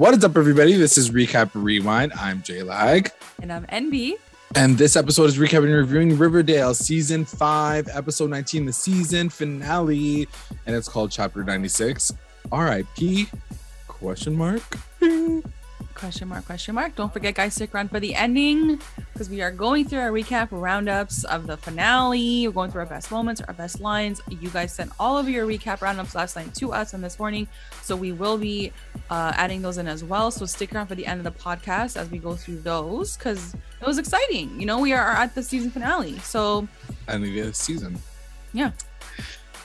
What is up, everybody? This is Recap Rewind. I'm J-Lag. And I'm NB. And this episode is recapping and reviewing Riverdale Season 5, Episode 19, the season finale. And it's called Chapter 96. R.I.P. Question mark. Question mark, question mark. Don't forget, guys, stick around for the ending because we are going through our recap roundups of the finale. We're going through our best moments, our best lines. You guys sent all of your recap roundups last night to us and this morning, so we will be adding those in as well. So stick around for the end of the podcast as we go through those because it was exciting. You know, we are at the season finale. So end of the season. Yeah.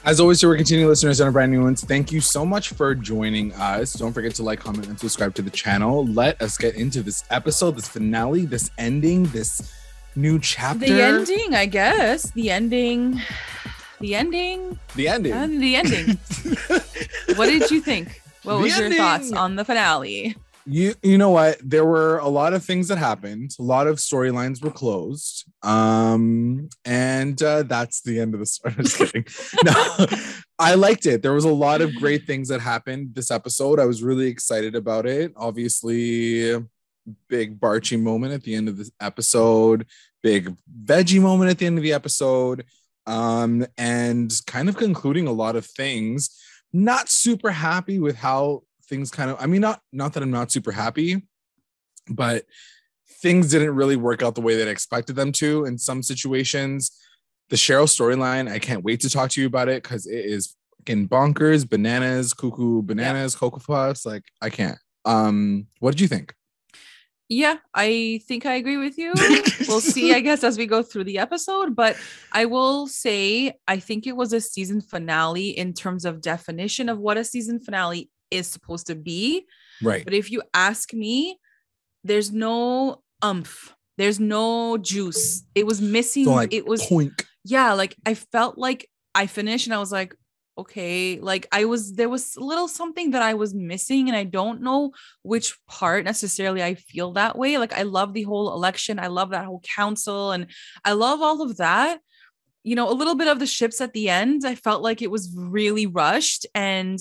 As always, to our continuing listeners and our brand new ones, thank you so much for joining us. Don't forget to like, comment, and subscribe to the channel. Let us get into this episode, this finale, this ending, this new chapter. The ending, I guess. The ending. The ending. The ending. What did you think? What was your thoughts on the finale? You know what? There were a lot of things that happened. A lot of storylines were closed. And that's the end of the story. I'm just kidding. No, I liked it. There was a lot of great things that happened this episode. I was really excited about it. Obviously, big Barchie moment at the end of this episode. Big veggie moment at the end of the episode. And kind of concluding a lot of things. Not super happy with how things kind of, I mean, not that I'm not super happy, but things didn't really work out the way that I expected them to in some situations. The Cheryl storyline, I can't wait to talk to you about it because it is fucking bonkers, bananas, cuckoo, bananas, Cocoa Puffs. Like, I can't. What did you think? Yeah, I think I agree with you. We'll see, I guess, as we go through the episode. But I will say, I think it was a season finale in terms of definition of what a season finale is supposed to be. Right. But if you ask me, there's no there's no juice. It was missing. So like, it was poink. Yeah, like I felt like I finished and I was like, okay, like there was a little something that I was missing, and I don't know which part necessarily I feel that way. Like I love the whole election, I love that whole council, and I love all of that. You know, a little bit of the ships at the end, I felt like it was really rushed, and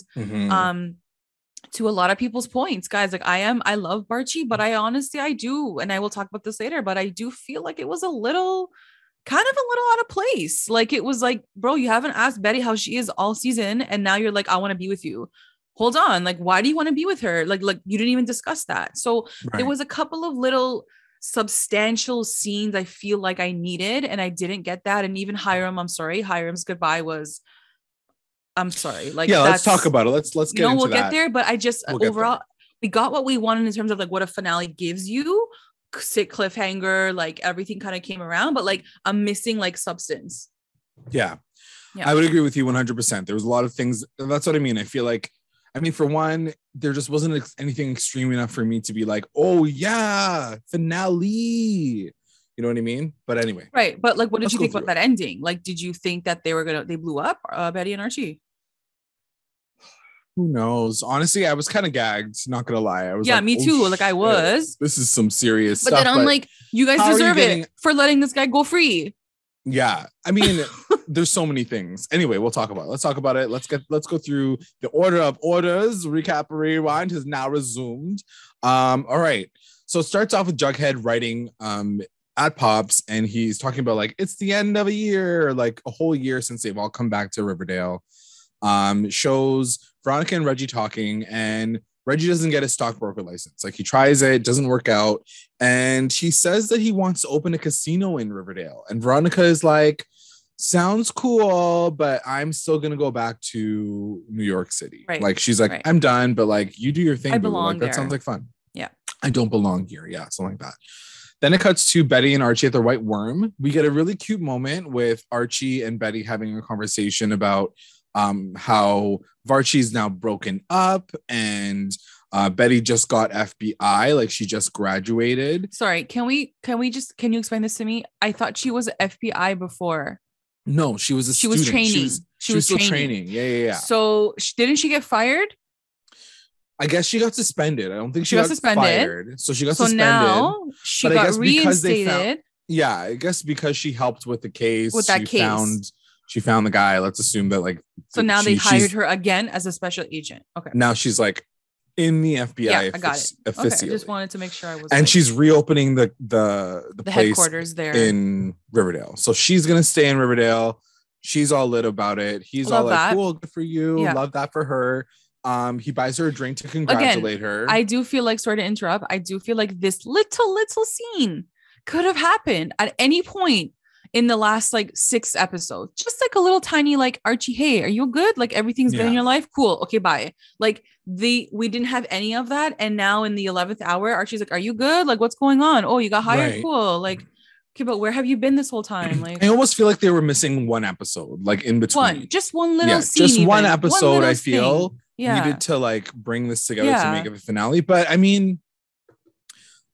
to a lot of people's points, guys, like I love Barchie, but I do, and I will talk about this later, but I do feel like it was a little out of place. Like it was like, bro, you haven't asked Betty how she is all season, and now you're like, I want to be with you. Hold on, like, why do you want to be with her? Like you didn't even discuss that. So There was a couple of little substantial scenes I feel like I needed, and I didn't get that. And even Hiram, I'm sorry, Hiram's goodbye was, I'm sorry. Like, yeah, let's talk about it. Let's get into that. We'll get there, but I just overall we got what we wanted in terms of like what a finale gives you. Sick cliffhanger, like everything kind of came around, but like I'm missing like substance. Yeah. I would agree with you 100%. There was a lot of things. That's what I mean. I feel like, for one, there just wasn't anything extreme enough for me to be like, oh yeah, finale. You know what I mean? But anyway. Right. But like, what did you think about that ending? Like, did you think that they blew up Betty and Archie? Who knows? Honestly, I was kind of gagged. Not gonna lie, I was. Yeah, like, me too. Like I was. This is some serious but stuff. Then I'm like, you guys deserve it for letting this guy go free. Yeah, there's so many things. Anyway, we'll talk about it. Let's talk about it. Let's go through the order of orders. Recap Rewind has now resumed. All right. So it starts off with Jughead writing at Pops, and he's talking about like it's the end of a year, like a whole year since they've all come back to Riverdale. Shows Veronica and Reggie talking, and Reggie doesn't get a stockbroker license. Like he tries it, doesn't work out, and he says that he wants to open a casino in Riverdale. And Veronica is like, sounds cool, but I'm still gonna go back to New York City. Right. Like she's like, I'm done, but like you do your thing. I belong like, there. That sounds like fun. Yeah. I don't belong here. Yeah, something like that. Then it cuts to Betty and Archie at the White Worm. We get a really cute moment with Archie and Betty having a conversation about how VARCHIE's now broken up, and Betty just got FBI, like she just graduated. Sorry, can you explain this to me? I thought she was FBI before. No, she was a student. Was training. She was still training. Yeah. So didn't she get fired? I guess she got suspended. I don't think she got suspended. Fired. So she got suspended. Now she got reinstated. I guess because she helped with the case. With that case. She found the guy. Let's assume that like. So now they hired her again as a special agent. Okay. Now she's like in the FBI Yeah, I got it. Okay, I just wanted to make sure I was. And she's reopening the place headquarters there in Riverdale. So she's gonna stay in Riverdale. She's all lit about it. He's all like, cool, good for you. Yeah. Love that for her. He buys her a drink to congratulate her. I do feel like, sorry to interrupt, I do feel like this little scene could have happened at any point in the last like 6 episodes. Just like a little tiny like, Archie, hey, are you good? Like everything's good in your life? Cool. Okay, bye. Like we didn't have any of that. And now in the 11th hour, Archie's like, are you good? Like what's going on? Oh, you got hired? Right. Cool. Like, okay, but where have you been this whole time? Like, I almost feel like they were missing one episode, like in between. Just one little scene. Just one episode, I feel needed to like bring this together to make it a finale. But I mean,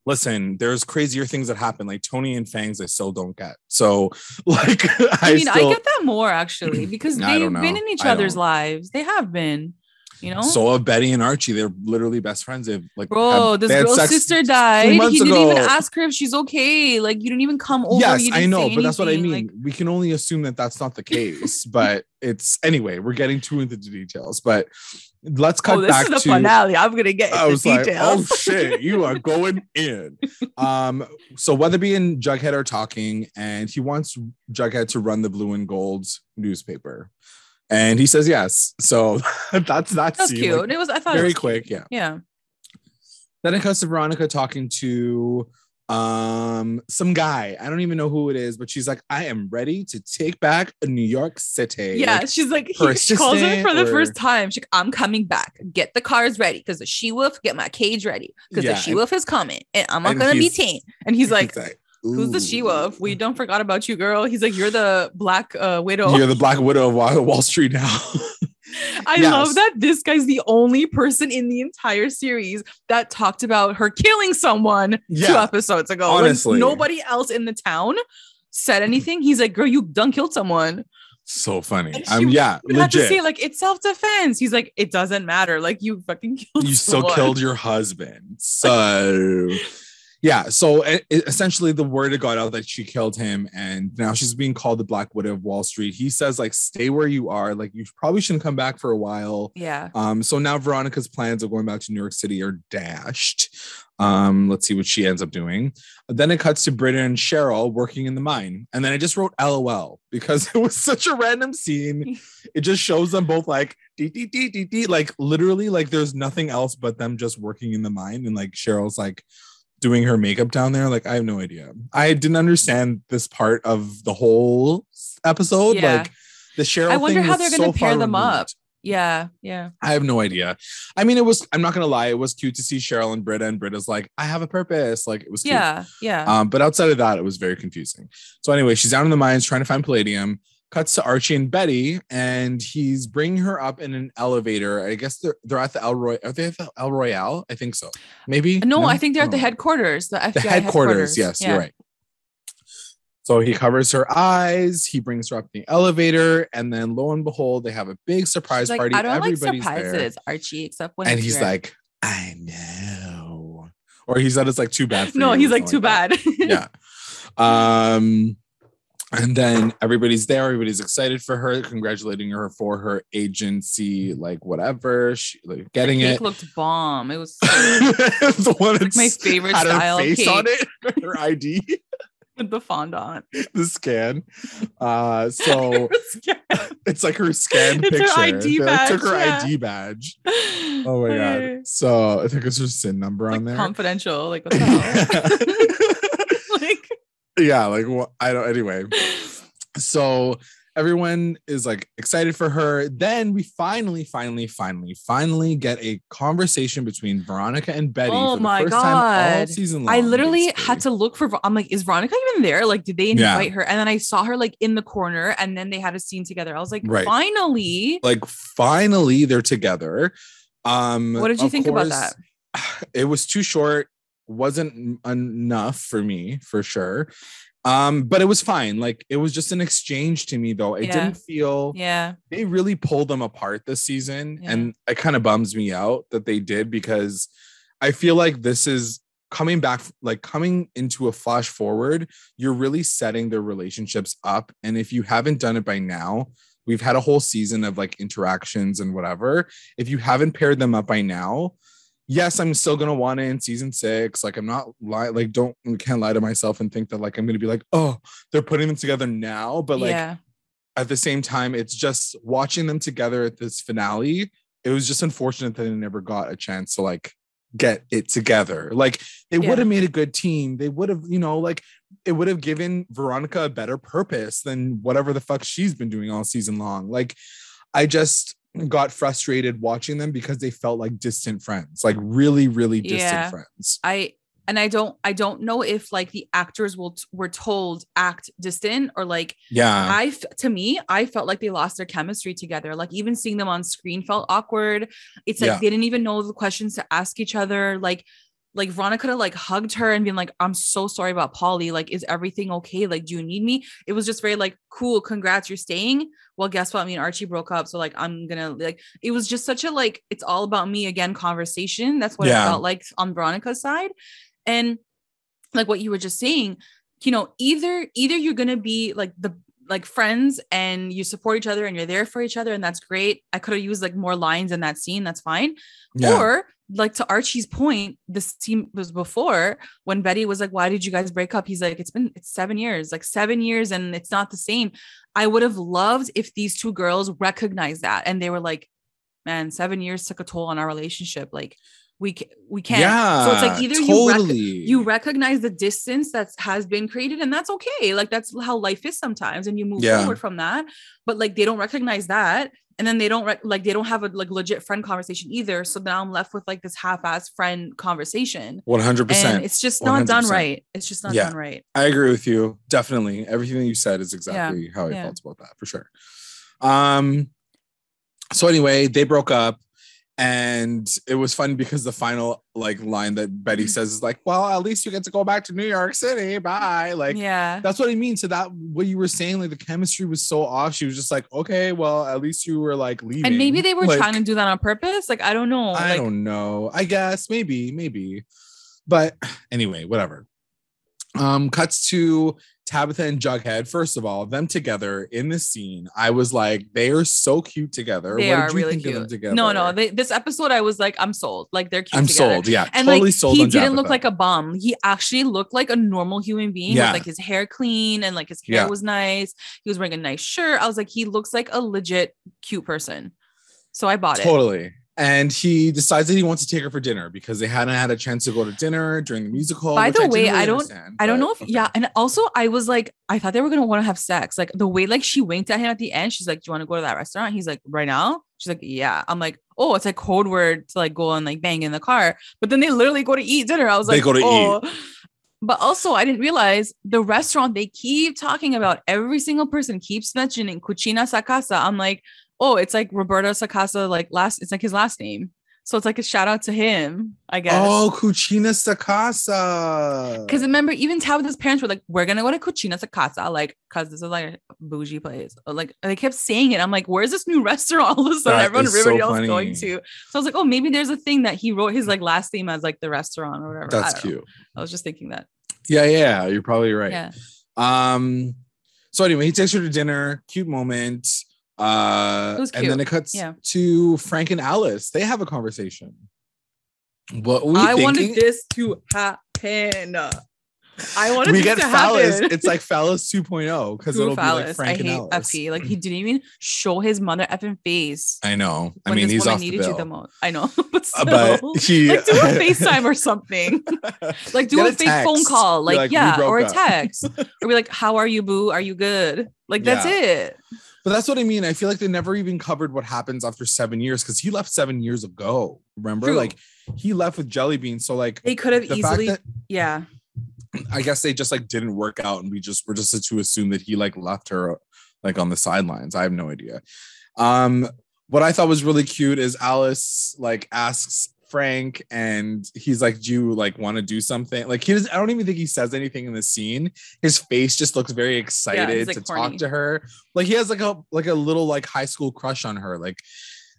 listen, there's crazier things that happen, like Tony and Fangs I still don't get. So like I get that more actually, because they've been in each other's lives. They have been. You know, so have Betty and Archie. They're literally best friends. They've like, bro, this girl's sister died. He didn't even ask her if she's okay. Like, you didn't even come over. Yes, I know, but that's what I mean. Like, we can only assume that that's not the case. But it's anyway. We're getting too into the details. But let's cut back to the finale. I'm gonna get into details. Like, oh shit, you are going in. So Weatherby and Jughead are talking, and he wants Jughead to run the Blue and Gold newspaper. And he says yes. So that's cute. Like, I thought very it was quick. Cute. Yeah. Then it comes to Veronica talking to some guy. I don't even know who it is, but she's like, I am ready to take back New York City. Yeah, like, she's like, she calls him for the first time. She's like, I'm coming back. Get the cars ready because the she-wolf, get my cage ready because the she-wolf is coming and I'm not gonna be tamed. And he's like who's the she-wolf? We don't forgot about you, girl. He's like, you're the Black Widow. You're the Black Widow of Wall Street now. I love that this guy's the only person in the entire series that talked about her killing someone 2 episodes ago. Honestly. Like, nobody else in the town said anything. He's like, girl, you done killed someone. So funny. You legit. have to say, like, it's self-defense. He's like, it doesn't matter. Like, you fucking killed You someone. still killed your husband. So... Yeah, so essentially the word got out that she killed him, and now she's being called the Black Widow of Wall Street. He says, like, stay where you are. Like, you probably shouldn't come back for a while. Yeah. So now Veronica's plans of going back to New York City are dashed. Let's see what she ends up doing. Then it cuts to Britta and Cheryl working in the mine. And then I just wrote LOL because it was such a random scene. It just shows them both like, like literally like there's nothing else but them just working in the mine. And like Cheryl's like, doing her makeup down there. Like, I have no idea. I didn't understand this part of the whole episode. Yeah. Like the Cheryl I wonder thing how they're going to pair them removed. up. Yeah. I have no idea. I mean, I'm not going to lie. It was cute to see Cheryl and Britta's like, I have a purpose. Like, it was cute. Yeah. But outside of that, it was very confusing. So anyway, she's down in the mines trying to find palladium. Cuts to Archie and Betty, and he's bringing her up in an elevator. I guess they're at the El Royale. Are they at the El Royale? I think so. Maybe. No, I think they're at the headquarters. The FBI headquarters. Yes, you're right. So he covers her eyes. He brings her up in the elevator, and then lo and behold, they have a big surprise party. I don't Everybody's like surprises, there. Archie, except when. And he's like, I know, or he said it's like too bad. No, he's like too bad. Yeah. And then everybody's there. Everybody's excited for her, congratulating her for her agency, like whatever. She like getting the it. Cake looked bomb. It was the one like my favorite had style her face cake. on it, her ID with the fondant, the scan. So it's like her scan it's picture. Her ID badge, took her ID badge. Oh my god! So I think it's her SIN number on there. Confidential, like what the hell? Like. Yeah, like I don't. Anyway, so everyone is like excited for her. Then we finally get a conversation between Veronica and Betty. Oh for the my first god! Time all season long, I literally basically. had to look for. I'm like, is Veronica even there? Like, did they invite her? And then I saw her like in the corner, and then they had a scene together. I was like, finally! Like, finally, they're together. What did you think about that? It was too short. Wasn't enough for me, for sure. But it was fine. Like, it was just an exchange to me, though. It didn't feel they really pulled them apart this season. And it kind of bums me out that they did, because I feel like this is coming back, like coming into a flash forward. You're really setting their relationships up. And if you haven't done it by now, we've had a whole season of like interactions and whatever. If you haven't paired them up by now, yes, I'm still gonna want it in season 6. Like, I'm not can't lie to myself and think that like I'm gonna be like, oh, they're putting them together now. But like at the same time, it's just watching them together at this finale. It was just unfortunate that they never got a chance to like get it together. Like they would have made a good team. They would have, like it would have given Veronica a better purpose than whatever the fuck she's been doing all season long. Like I just got frustrated watching them because they felt like distant friends, like really, really distant friends. I don't know if like the actors were told act distant or like, to me, I felt like they lost their chemistry together. Like even seeing them on screen felt awkward. It's like, they didn't even know the questions to ask each other. Like Veronica could have like hugged her and been like, I'm so sorry about Polly. Like, is everything okay? Like, do you need me? It was just very like, cool. Congrats. You're staying. Well, guess what? Me and Archie broke up. So like, I'm gonna like, it was just such a, like, it's all about me again conversation. That's what it felt like on Veronica's side. And like what you were just saying, either you're going to be like friends and you support each other and you're there for each other. And that's great. I could have used like more lines in that scene. That's fine. Yeah. Or like to Archie's point, this scene was before when Betty was like, why did you guys break up? He's like, it's 7 years, like 7 years. And it's not the same. I would have loved if these two girls recognized that. And they were like, man, 7 years took a toll on our relationship. Like, we can't. Yeah, so it's like either you recognize the distance that has been created, and that's okay. Like that's how life is sometimes, and you move forward from that. But like they don't recognize that, and then they don't they don't have a like legit friend conversation either. So now I'm left with like this half-ass friend conversation. 100%. And it's just not 100%. Done right. It's just not done right. I agree with you. Definitely, everything that you said is exactly how I felt about that for sure. So anyway, they broke up. And it was fun because the final like line that Betty says is like, well, at least you get to go back to New York City. Bye. Like, that's what I mean. So that what you were saying, like the chemistry was so off. She was just like, okay, well, at least you were like leaving. And maybe they were trying to do that on purpose. Like, I don't know. I don't know. I guess maybe. But anyway, whatever. Cuts to Tabitha and Jughead. First of all, them together in this scene, I was like, they are so cute together. They are really cute. Of them together? No. This episode, I was like, I'm sold. Like they're cute. I'm together. Sold. Yeah, and totally like sold. He didn't look like a bum. He actually looked like a normal human being. With like his hair clean and like his hair was nice. He was wearing a nice shirt. I was like, he looks like a legit cute person. So I bought it. Totally. And he decides that he wants to take her for dinner because they hadn't had a chance to go to dinner during the musical. By the way, I don't know if and also I was like, I thought they were gonna want to have sex. Like the way like she winked at him at the end, she's like, do you want to go to that restaurant? He's like, right now? She's like, yeah. I'm like, oh, it's like code word to like go and like bang in the car. But then they literally go to eat dinner. I was like, they go to eat. But also, I didn't realize the restaurant they keep talking about. Every single person keeps mentioning Cucina Sacasa. I'm like, oh, it's like Roberto Sacasa, like it's like his last name. So it's like a shout out to him, I guess. Oh, Cucina Sacasa. Because remember, even Tabitha's parents were like, we're going to go to Cucina Sacasa, like, because this is like a bougie place. Like, they kept saying it. I'm like, where's this new restaurant all of a sudden everyone in Riverdale is going to? So I was like, oh, maybe there's a thing that he wrote his like last name as like the restaurant or whatever. That's cute. I was just thinking that. Yeah. You're probably right. Yeah. So anyway, he takes her to dinner. Cute moment. And then it cuts to Frank and Alice. They have a conversation. What were we thinking? Wanted this to happen. I wanted we get phallus. It's like phallus 2.0 because it'll phallus. Be like Frank and Alice. FP. Like he didn't even show his mother effing face. I know. I mean, he's off the bill. You the most. I know, but still, like do a FaceTime or something. Like do a fake phone call. Like or a text. Or be like, "How are you, boo? Are you good?" Like that's it. But that's what I mean. I feel like they never even covered what happens after 7 years because he left 7 years ago. Remember, True. Like he left with Jelly Bean. So like they could have easily, I guess they just like didn't work out, and we're just to assume that he like left her like on the sidelines. I have no idea. What I thought was really cute is Alice like asks Frank, and he's like, do you like want to do something? Like I don't even think he says anything in the scene. His face just looks very excited to talk to her. Like he has like a little like high school crush on her. Like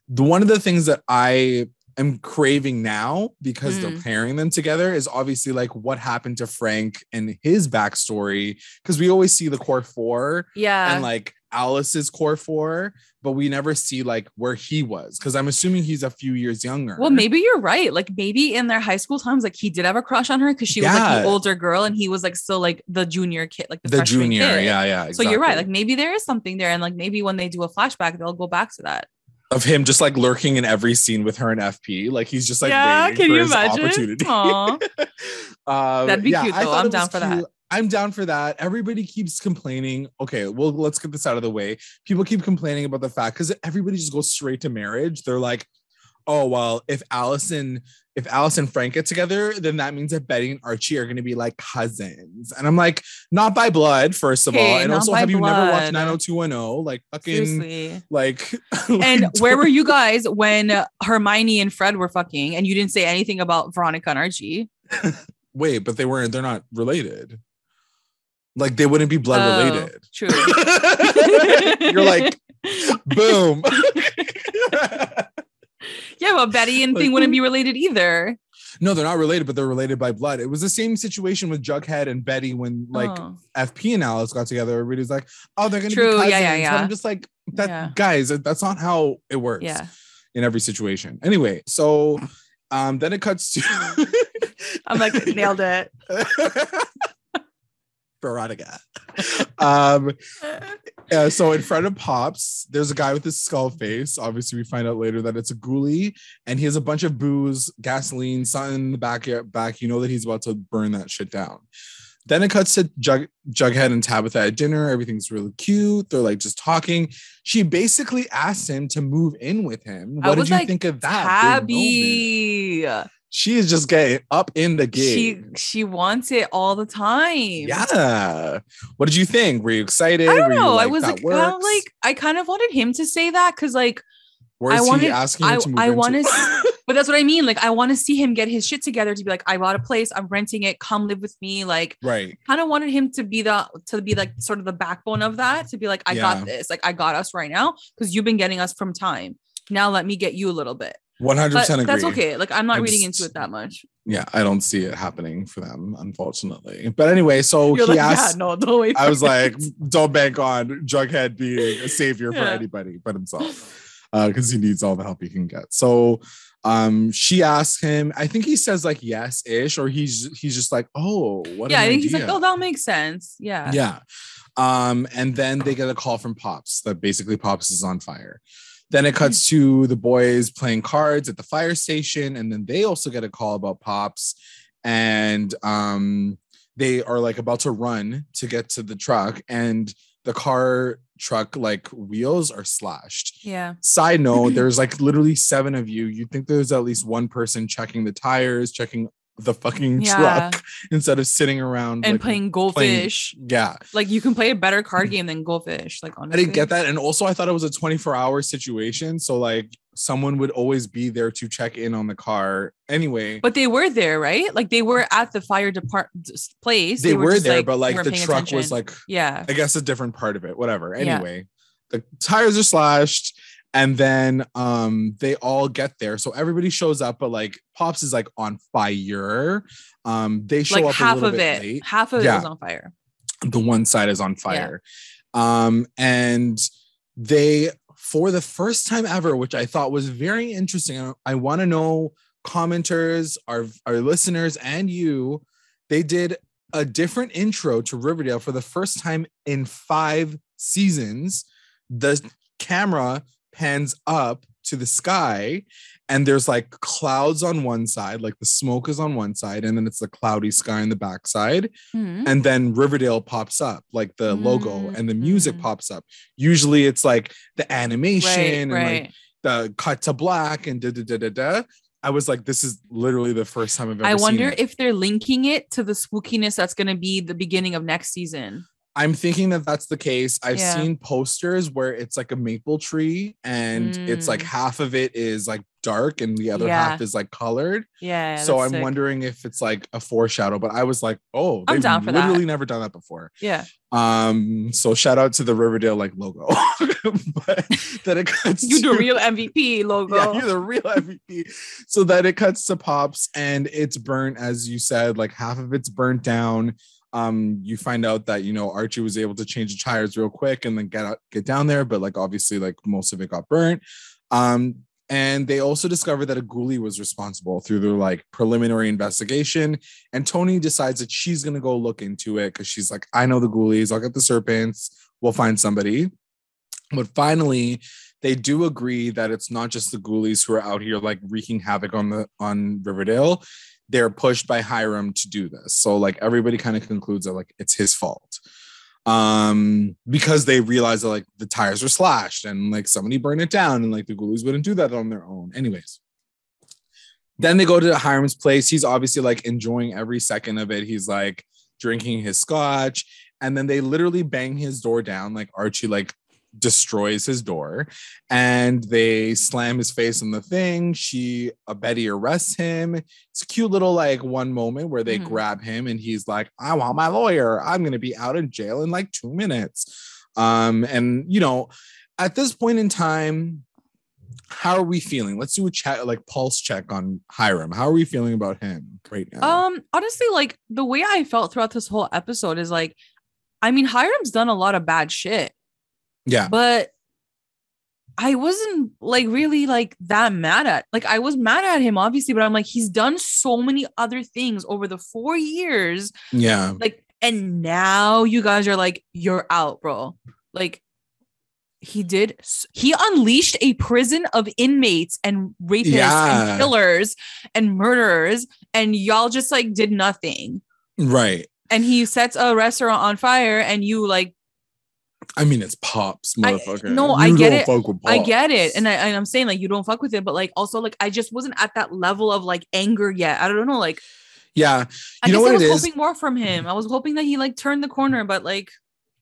one of the things that I am craving now because they're pairing them together is obviously like what happened to Frank and his backstory, because we always see the core four and like Alice's core 4, but we never see like where he was, because I'm assuming he's a few years younger. Well, maybe you're right. Like maybe in their high school times, like he did have a crush on her because she was like the older girl and he was like still like the junior kid, like the freshman junior kid. Yeah, exactly. So you're right. Like maybe there is something there, and like maybe when they do a flashback, they'll go back to that. Of him just like lurking in every scene with her and FP. Like he's just like waiting can for you his imagine? opportunity. That'd be cute though. I'm down for that. I'm down for that. Everybody keeps complaining. Okay, well, let's get this out of the way. People keep complaining about the fact, because everybody just goes straight to marriage. They're like, oh, well, if Alice and Frank get together, then that means that Betty and Archie are going to be like cousins. And I'm like, not by blood, first of all. And also, have you never watched 90210? Like fucking seriously. Like and where were you guys when Hermione and Fred were fucking and you didn't say anything about Veronica and Archie? Wait, but they're not related. Like they wouldn't be blood related. True. You're like, boom. Yeah, but Betty and Thing wouldn't be related either. No, they're not related, but they're related by blood. It was the same situation with Jughead and Betty when like FP and Alice got together. Everybody's like, oh, they're gonna be cousins. Yeah. I'm just like, guys, that's not how it works. Yeah. In every situation. Anyway, so then it cuts to I'm like, nailed it. Veronica. So in front of Pops, there's a guy with his skull face. Obviously, we find out later that it's a ghoulie, and he has a bunch of booze, gasoline, something in the back. You know that he's about to burn that shit down. Then it cuts to Jughead and Tabitha at dinner. Everything's really cute. They're like just talking. She basically asked him to move in with him. What did you think of that? Tabby. She is just getting up in the game. She wants it all the time. Yeah. What did you think? Were you excited? I don't know. I was like, I kind of wanted him to say that because like, he asking her to move but that's what I mean. Like, I want to see him get his shit together to be like, I bought a place, I'm renting it, come live with me. Like, right. Kind of wanted him to be like sort of the backbone of that, to be like, I got this, like, I got us right now because you've been getting us from time. Now let me get you a little bit. 100% agree. That's okay. Like, I'm not reading into it that much. Yeah, I don't see it happening for them, unfortunately. But anyway, so he asked. Yeah, no, don't wait. I was like, don't bank on Jughead being a savior for anybody but himself, because he needs all the help he can get. So, she asked him. I think he says like yes-ish, or he's just like, oh, what? Yeah, I think he's like, oh, that makes sense. Yeah, yeah. And then they get a call from Pops that basically Pops is on fire. Then it cuts to the boys playing cards at the fire station. And then they also get a call about Pops. And they are like about to run to get to the truck. And the truck like wheels are slashed. Yeah. Side note, there's like literally 7 of you. You'd think there's at least one person checking the tires, checking the fucking truck instead of sitting around and like, playing goldfish. Yeah, like you can play a better card game than goldfish. Like, honestly, I didn't get that. And also I thought it was a 24-hour situation, so like someone would always be there to check in on the car anyway. But they were there, right? Like they were at the fire department place. They were there, like, but like the truck attention. Was like, I guess a different part of it, whatever. Anyway, the tires are slashed. And then they all get there. So everybody shows up, but like Pops is like on fire. They show like up half a little of bit it. late. Half of it was on fire. The one side is on fire. And they, for the first time ever, which I thought was very interesting. I want to know commenters, our listeners, and you, they did a different intro to Riverdale for the first time in 5 seasons. The camera pans up to the sky and there's like clouds on one side, like the smoke is on one side, and then it's the cloudy sky on the backside. And then Riverdale pops up, like the logo, and the music pops up. Usually it's like the animation and like the cut to black and da. I was like, this is literally the first time I've ever seen it. I wonder if they're linking it to the spookiness that's going to be the beginning of next season. I'm thinking that that's the case. I've seen posters where it's like a maple tree and it's like half of it is like dark and the other half is like colored. Yeah. So I'm wondering if it's like a foreshadow, but I was like, oh, they've literally never done that before. Yeah. So shout out to the Riverdale like logo. But then it cuts the real MVP logo. Yeah, you're the real MVP. So then it cuts to Pops and it's burnt, as you said, like half of it's burnt down. You find out that, you know, Archie was able to change the tires real quick and then get down there, but like obviously like most of it got burnt. And they also discovered that a ghoulie was responsible through their like preliminary investigation. And Tony decides that she's going to go look into it because she's like, I know the ghoulies. I'll get the serpents. We'll find somebody. But finally, they do agree that it's not just the ghoulies who are out here like wreaking havoc on Riverdale. They're pushed by Hiram to do this. So like everybody kind of concludes that like it's his fault. Because they realized that like the tires were slashed and like somebody burned it down and like the ghoulies wouldn't do that on their own. Anyways, then they go to Hiram's place. He's obviously like enjoying every second of it. He's like drinking his scotch, and then they literally bang his door down. Like Archie like destroys his door and they slam his face on the thing. Betty arrests him. It's a cute little like one moment where they grab him and he's like, I want my lawyer. I'm going to be out of jail in like 2 minutes. And you know, at this point in time, how are we feeling? Let's do a chat, like pulse check on Hiram. How are we feeling about him right now? Honestly, like the way I felt throughout this whole episode is like, I mean, Hiram's done a lot of bad shit. Yeah. But I wasn't like really like that mad at, like I was mad at him obviously, but I'm like, he's done so many other things over the 4 years. Yeah. Like, and now you guys are like, you're out, bro. Like he unleashed a prison of inmates and rapists and killers and murderers, and y'all just like did nothing. Right. And he sets a restaurant on fire and you like, I mean, it's Pops, motherfucker. I get it. I get it. And I'm saying like, you don't fuck with it, but like, also like, I just wasn't at that level of like anger yet. I don't know. Like, yeah. I guess I was hoping more from him. I was hoping that he like turned the corner, but like,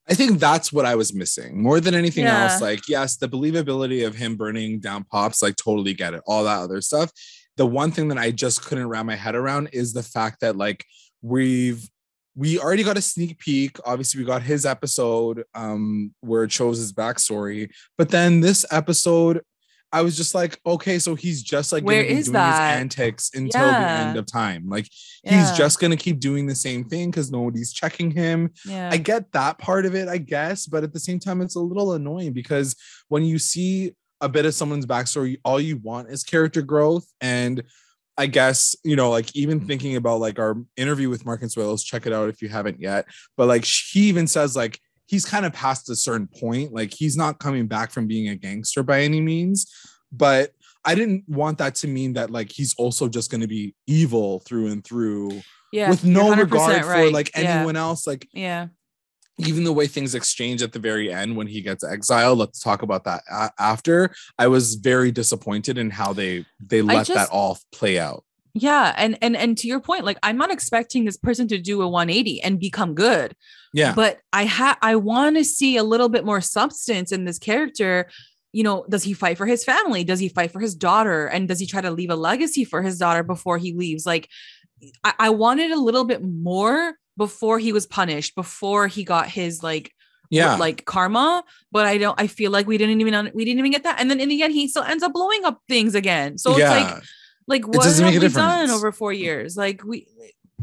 I think that's what I was missing more than anything else. Like, yes, the believability of him burning down Pops, like totally get it. All that other stuff. The one thing that I just couldn't wrap my head around is the fact that like, we already got a sneak peek. Obviously, we got his episode where it shows his backstory. But then this episode, I was just like, okay, so he's just like going to be doing his antics until the end of time. Like he's just going to keep doing the same thing because nobody's checking him. Yeah. I get that part of it, I guess. But at the same time, it's a little annoying because when you see a bit of someone's backstory, all you want is character growth. And I guess, you know, like even thinking about like our interview with Mark and Swales, check it out if you haven't yet. But like he even says like he's kind of past a certain point. Like he's not coming back from being a gangster by any means. But I didn't want that to mean that like he's also just going to be evil through and through with no regard for like anyone else. Like, even the way things exchange at the very end when he gets exiled, let's talk about that after. I was very disappointed in how they let that all play out. Yeah, and to your point, like I'm not expecting this person to do a 180 and become good. Yeah, but I want to see a little bit more substance in this character. You know, does he fight for his family? Does he fight for his daughter? And does he try to leave a legacy for his daughter before he leaves? Like, I wanted a little bit more before he was punished, before he got his like karma. But I feel like we didn't even get that. And then in the end, he still ends up blowing up things again. So it's like what have we done over 4 years? Like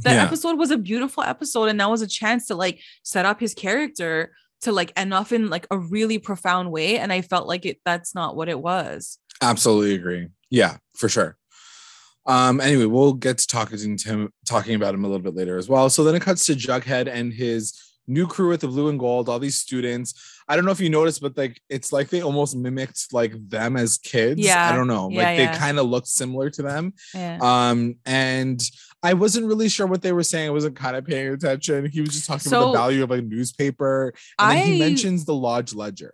that episode was a beautiful episode, and that was a chance to like set up his character to like end off in like a really profound way. And I felt like that's not what it was. Absolutely agree. Yeah, for sure. Anyway, we'll get to talking about him a little bit later as well. So then it cuts to Jughead and his new crew with the blue and gold, all these students. I don't know if you noticed, but like it's like they almost mimicked like them as kids. I don't know. They kind of looked similar to them. And I wasn't really sure what they were saying. I wasn't kind of paying attention. He was just talking about the value of a newspaper. And then he mentions the Lodge Ledger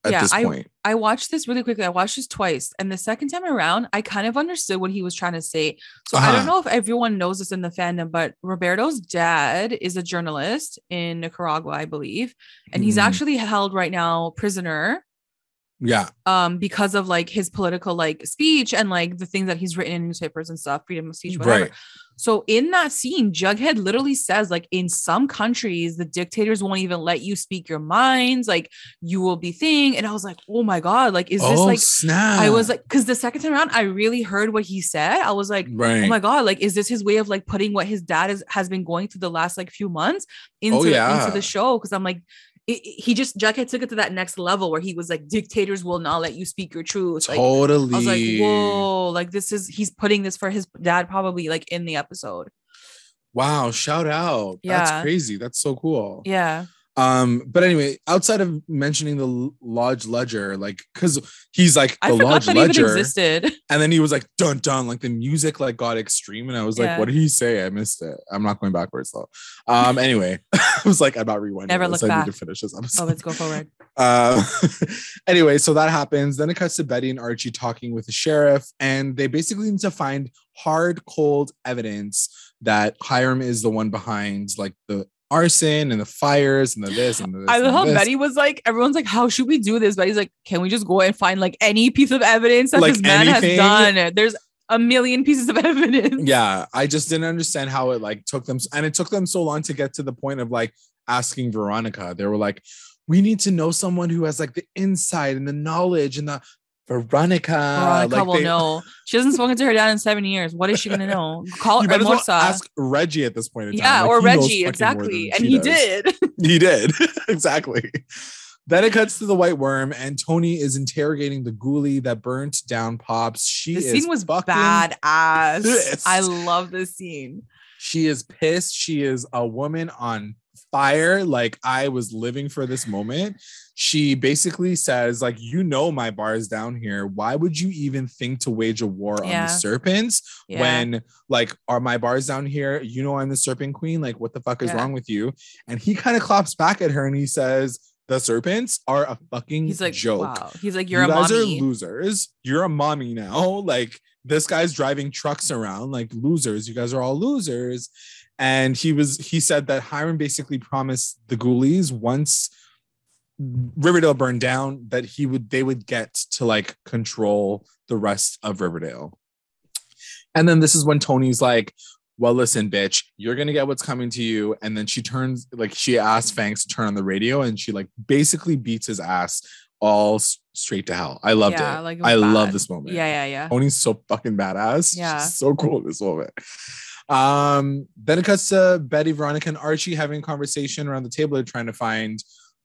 at this point. I watched this really quickly. I watched this twice. And the second time around, I kind of understood what he was trying to say. So I don't know if everyone knows this in the fandom, but Roberto's dad is a journalist in Nicaragua, I believe. And he's actually held right now prisoner Yeah. Because of like his political like speech and like the things that he's written in newspapers and stuff, freedom of speech, whatever. Right. So in that scene, Jughead literally says, like, in some countries, the dictators won't even let you speak your minds. Like, you will be thing. And I was like, oh my God, like, is this like, snap. I was like, because the second time around, I really heard what he said. I was like, right. Oh my God, like, is this his way of like putting what his dad has been going through the last like few months into the show? Because I'm like, Jughead took it to that next level where he was like, dictators will not let you speak your truth. Like, totally. I was like, whoa, like he's putting this for his dad probably like in the episode. Wow, shout out. Yeah. That's crazy. That's so cool. Yeah. But anyway, outside of mentioning the Lodge Ledger, like, because he's like the I forgot Lodge that Ledger even existed. And then he was like dun dun, like the music like got extreme, and I was like, what did he say? I missed it. I'm not going backwards though. Anyway, I was like, I'm not rewinding. Never look back. I need to finish this episode. Oh, let's go forward. Anyway, so that happens. Then it cuts to Betty and Archie talking with the sheriff, and they basically need to find hard, cold evidence that Hiram is the one behind like the arson and the fires and the this and the this. I love how Betty was like, everyone's like, how should we do this? Betty's like, can we just go and find like any piece of evidence that like this man has done? There's a million pieces of evidence. Yeah, I just didn't understand how it like took them, and it took them so long to get to the point of like asking Veronica. They were like, we need to know someone who has like the insight and the knowledge and the Veronica like will know. She hasn't spoken to her dad in 7 years. What is she gonna know? Call her. Well ask Reggie at this point in time. Yeah, like, or Reggie, exactly. And he did. He did. Exactly. Then it cuts to the White Worm, and Tony is interrogating the ghoulie that burnt down Pops. The scene was badass. Pissed. I love this scene. She is pissed. She is a woman on fire. Like, I was living for this moment. She basically says, like, you know, my bar is down here. Why would you even think to wage a war on the serpents when, like, are my bars down here? You know, I'm the serpent queen. Like, what the fuck is wrong with you? And he kind of claps back at her and he says, the serpents are a fucking joke. Wow. He's like, you guys mommy. Are losers. You're a mommy now. Like, this guy's driving trucks around like losers. You guys are all losers. And he said that Hiram basically promised the ghoulies once Riverdale burned down that they would get to like control the rest of Riverdale. And then this is when Tony's like, well, listen, bitch, you're going to get what's coming to you. And then she asks Fangs to turn on the radio, and she like basically beats his ass all straight to hell. I loved it. Like, I love this moment. Yeah. Tony's so fucking badass. Yeah. She's so cool in this moment. Then it cuts to Betty, Veronica, and Archie having a conversation around the table. They're trying to find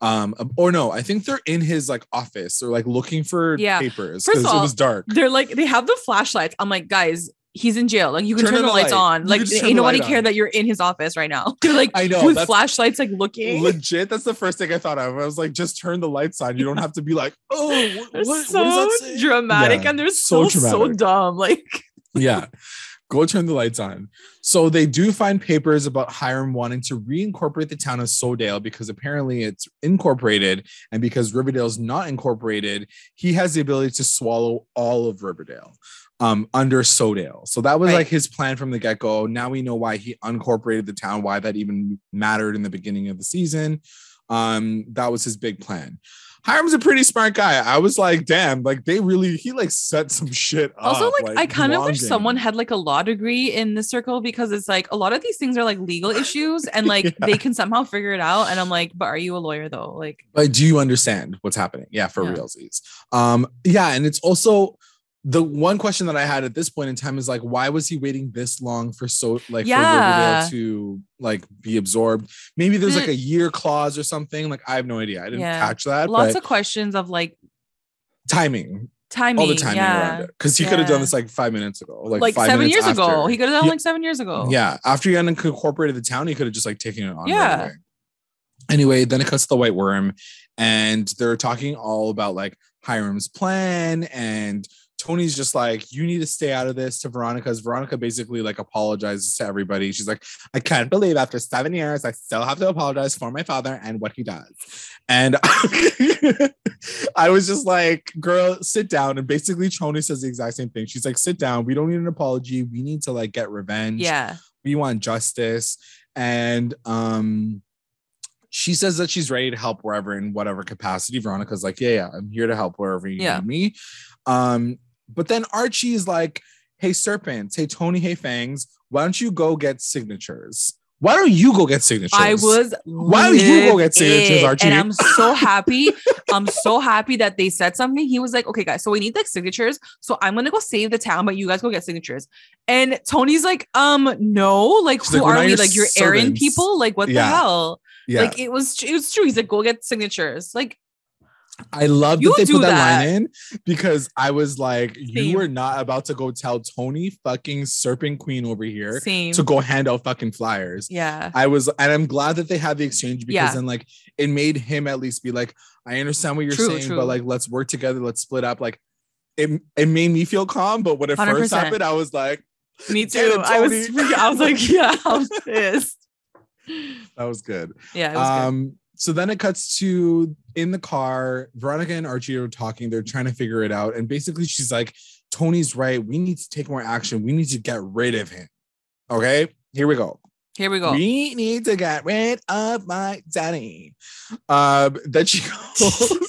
I think they're in his like office or like looking for papers because it was dark. They're like, they have the flashlights. I'm like, guys, he's in jail. Like, you can turn the lights on. Like, ain't nobody care that you're in his office right now. They're like, I know, with flashlights, like looking. Legit, that's the first thing I thought of. I was like, just turn the lights on. You don't have to be like, oh, what so does that say? Dramatic, and they're so dumb. Like, yeah. Go turn the lights on. So they do find papers about Hiram wanting to reincorporate the town of Sodale because apparently it's incorporated, and because Riverdale's not incorporated, he has the ability to swallow all of Riverdale under Sodale. So that was like his plan from the get-go. Now we know why he unincorporated the town, why that even mattered in the beginning of the season. That was his big plan. Hiram's a pretty smart guy. I was like, damn, like he like set some shit up. Also, like I kind of wish someone had like a law degree in this circle, because it's like a lot of these things are like legal issues and like they can somehow figure it out. And I'm like, but are you a lawyer though? Like, but do you understand what's happening? Yeah, for realsies. Yeah, and it's also the one question that I had at this point in time is like, why was he waiting this long for for Riverdale to like be absorbed? Maybe there's like a year clause or something. Like, I have no idea. I didn't catch that. Lots of questions of like timing, all the timing around it. Because he could have done this like 5 minutes ago, like 7 years ago. He could have done like 7 years ago. Yeah, after he unincorporated the town, he could have just like taken it on. Yeah. Right. Anyway, then it cuts to the White Worm, and they're talking all about like Hiram's plan, and Tony's just like, you need to stay out of this to Veronica's. Veronica basically like apologizes to everybody. She's like, I can't believe after 7 years, I still have to apologize for my father and what he does. And I was just like, girl, sit down. And basically Tony says the exact same thing. She's like, sit down. We don't need an apology. We need to like get revenge. Yeah. We want justice. And She says that she's ready to help wherever in whatever capacity. Veronica's like, yeah, I'm here to help wherever you need me. But then Archie is like, hey, Serpents, hey, Tony, hey, Fangs, why don't you go get signatures? Why don't you go get signatures? Why don't you go get signatures, Archie? And I'm so happy. I'm so happy that they said something. He was like, okay, guys, so we need like signatures. So I'm going to go save the town, but you guys go get signatures. And Tony's like, no, like, who are we? Like, you're errand people? Like, what the hell? Yeah. Like, it was true. He's like, go get signatures. Like, I love that they put that line in because I was like, you are not about to go tell Tony fucking Serpent Queen over here to go hand out fucking flyers. Yeah. And I'm glad that they had the exchange because then like it made him at least be like, I understand what you're saying, but like, let's work together. Let's split up. Like it made me feel calm. But when it 100%. First happened, I was like, me too. I was like, yeah, I was pissed. That was good. Yeah. It was good. So then it cuts to in the car. Veronica and Archie are talking. They're trying to figure it out. And basically she's like, Tony's right. We need to take more action. We need to get rid of him. Okay, here we go. We need to get rid of my daddy. Then she goes,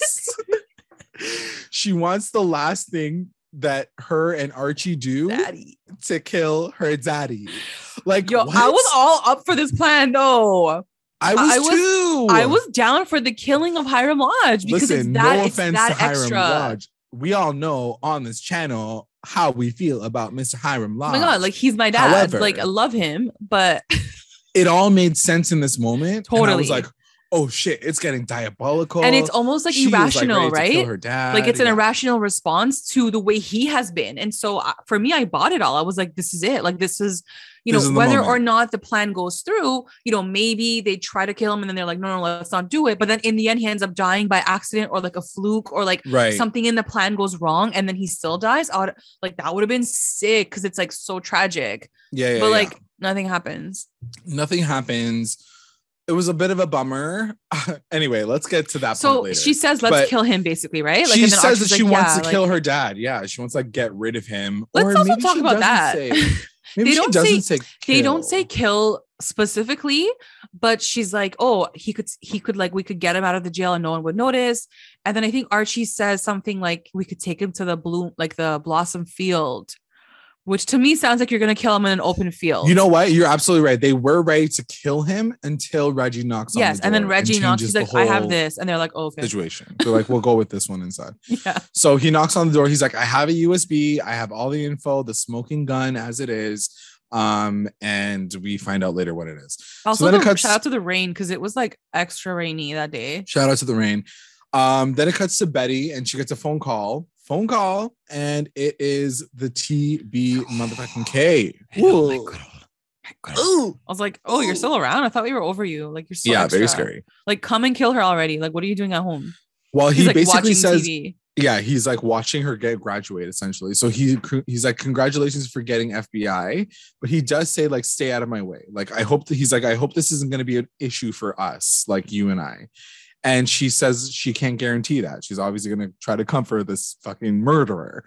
she wants the last thing that her and Archie do to kill her daddy. Like, yo, what? I was all up for this plan though. I was too. I was down for the killing of Hiram Lodge because listen, no offense to Hiram Lodge. We all know on this channel how we feel about Mr. Hiram Lodge. Oh my God, like he's my dad. However, like I love him, but it all made sense in this moment. Totally. And I was like, oh shit, it's getting diabolical. And it's almost like irrational, like, right? Her dad. Like it's an irrational response to the way he has been. And so for me, I bought it all. I was like, this is it. Like this is, you know, whether or not the plan goes through, you know, maybe they try to kill him and then they're like, no, let's not do it. But then in the end, he ends up dying by accident or like a fluke or like something in the plan goes wrong and then he still dies. Like that would have been sick because it's like so tragic. Yeah. But like nothing happens. Nothing happens. It was a bit of a bummer. Anyway, let's get to that point later. So she says, let's kill him basically, right? Like, she says that she wants to kill her dad. Yeah, she wants to like, get rid of him. Let's also talk about that. Maybe she doesn't say kill. They don't say kill specifically, but she's like, oh, he could like, we could get him out of the jail and no one would notice. And then I think Archie says something like, we could take him to the Blossom field, which to me sounds like you're going to kill him in an open field. You know what? You're absolutely right. They were ready to kill him until Reggie knocks on the door. Yes, and then Reggie knocks. He's like, I have this. And they're like, oh, okay. Situation. They're like, we'll go with this one inside. Yeah. So he knocks on the door. He's like, I have a USB. I have all the info, the smoking gun as it is. And we find out later what it is. Also, so shout out to the rain because it was like extra rainy that day. Shout out to the rain. Then it cuts to Betty and she gets a phone call, and it is the TB motherfucking K. Ooh. I was like, oh, you're still around? I thought we were over you. Like you're so extra. Very scary. Like come and kill her already. Like what are you doing at home? Well, he like, basically says TV. Yeah, he's like watching her graduate essentially. So he's like, congratulations for getting FBI, but he does say like, stay out of my way. Like I hope this isn't going to be an issue for us, like you and I. And she says she can't guarantee that. She's obviously going to try to comfort this fucking murderer.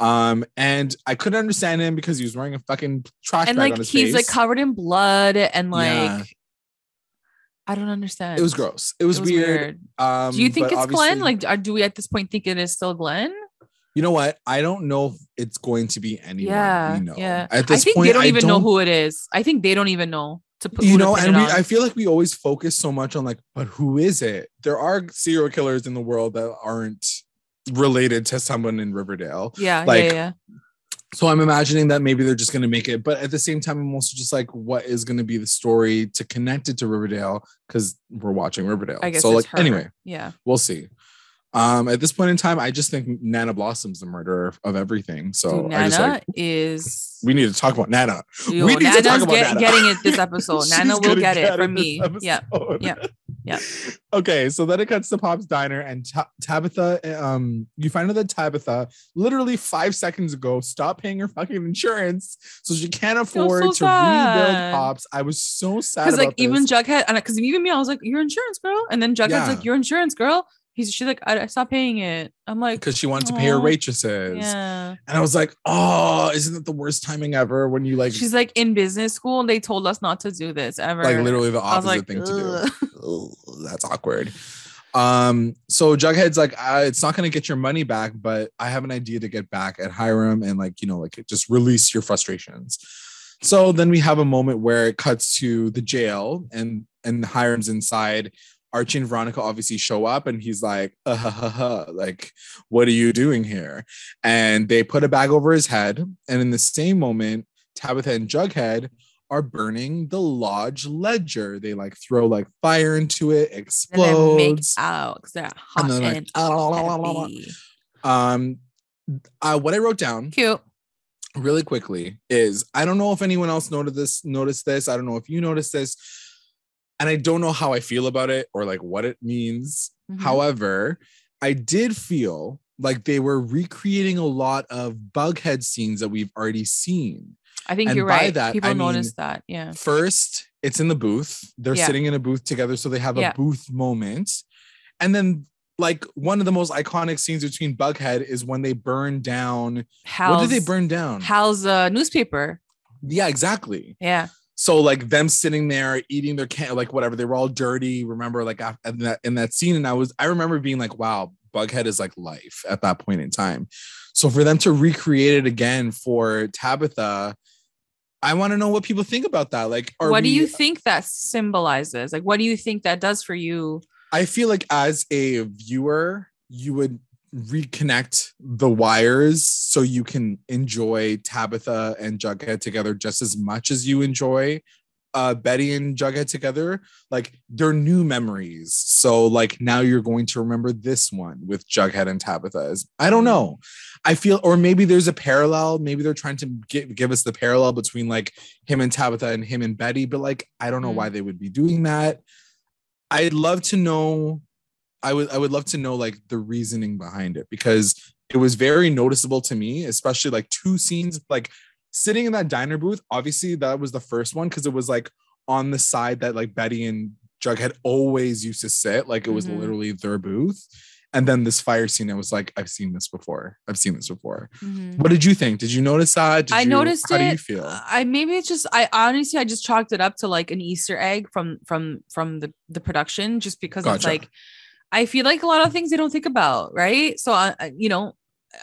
And I couldn't understand him because he was wearing a fucking trash bag on his face. He's like covered in blood and like, I don't understand. It was gross. It was weird. Do you think it's Glenn? Like, do we at this point think it is still Glenn? You know what? I don't know if it's going to be anyone. Yeah. At this point, they don't even know who it is. I think they don't even know. I feel like we always focus so much on like, but who is it? There are serial killers in the world that aren't related to someone in Riverdale. Yeah. So I'm imagining that maybe they're just going to make it. But at the same time, I'm also just like, what is going to be the story to connect it to Riverdale? Because we're watching Riverdale. I guess so. Like, anyway, we'll see. At this point in time, I just think Nana Blossom's the murderer of everything. So Nana is. We need to talk about Nana. We need to talk about Nana. Getting it this episode. Nana will get it from me. Yeah. Okay, so then it cuts to Pop's diner and Tabitha. You find out that Tabitha literally 5 seconds ago stopped paying her fucking insurance, so she can't afford to rebuild Pops. I was so sad because like even Jughead, and because even me, I was like, "Your insurance, girl," and then Jughead's like, "Your insurance, girl." She's like, I stopped paying it. I'm like, because she wanted to pay her waitresses. Yeah. And I was like, oh, isn't that the worst timing ever when you like she's like in business school and they told us not to do this ever. Like literally the opposite like, thing to do. Ugh, that's awkward. So Jughead's like, it's not going to get your money back, but I have an idea to get back at Hiram and like, you know, like just release your frustrations. So then we have a moment where it cuts to the jail and Hiram's inside. Archie and Veronica obviously show up and he's like, like, what are you doing here? And they put a bag over his head. And in the same moment, Tabitha and Jughead are burning the lodge ledger. They like throw like fire into it, explodes. And they make out because they're hot and like, what I wrote down cute really quickly is, I don't know if anyone else noticed this. I don't know if you noticed this. And I don't know how I feel about it or like what it means. Mm-hmm. However, I did feel like they were recreating a lot of Bughead scenes that we've already seen. I think you're right. That, people noticed that. Yeah. First, it's in the booth. They're sitting in a booth together. So they have a booth moment. And then like one of the most iconic scenes between Bughead is when they burn down. What did they burn down? Hal's newspaper. Yeah, exactly. Yeah. So like them sitting there eating their like whatever, they were all dirty. Remember like in that scene, and I remember being like, wow, Bughead is like life at that point in time. So for them to recreate it again for Tabitha, I want to know what people think about that. Like, what do you think that symbolizes? Like, what do you think that does for you? I feel like as a viewer, you would reconnect the wires so you can enjoy Tabitha and Jughead together just as much as you enjoy Betty and Jughead together. Like they're new memories, so like now you're going to remember this one with Jughead and Tabitha. I don't know, I feel, or maybe there's a parallel, maybe they're trying to give us the parallel between like him and Tabitha and him and Betty, but like I don't know why they would be doing that. I'd love to know. I would love to know like the reasoning behind it, because it was very noticeable to me, especially like two scenes, like sitting in that diner booth. Obviously that was the first one because it was like on the side that like Betty and Jughead always used to sit, like it was literally their booth. And then this fire scene, I was like, I've seen this before. What did you think? Did you notice that? I noticed it. How do you feel? I honestly just chalked it up to like an Easter egg from the production, just because it's like, I feel like a lot of things they don't think about, right? So you know,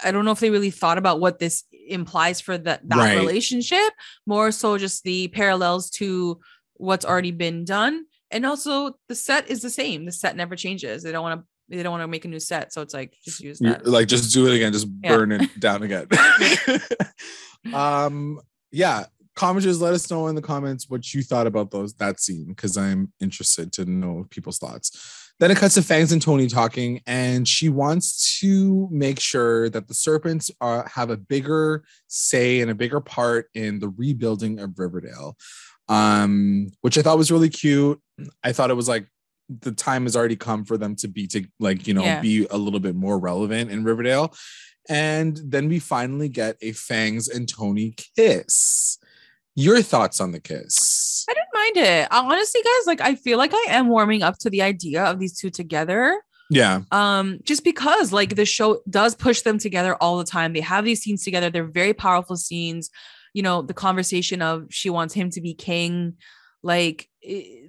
I don't know if they really thought about what this implies for that relationship, more so just the parallels to what's already been done. And also the set is the same. The set never changes. They don't want to make a new set. So it's like, just use that. Like, just do it again. Just burn it down again. Yeah. Commenters, let us know in the comments what you thought about that scene, because I'm interested to know people's thoughts. Then it cuts to Fangs and Tony talking, and she wants to make sure that the serpents have a bigger say and a bigger part in the rebuilding of Riverdale, which I thought was really cute. I thought it was like the time has already come for them to be be a little bit more relevant in Riverdale. And then we finally get a Fangs and Tony kiss. Your thoughts on the kiss? I didn't mind it. Honestly, guys, like I feel like I am warming up to the idea of these two together. Yeah. Just because like the show does push them together all the time. They have these scenes together. They're very powerful scenes. You know, the conversation of she wants him to be king. Like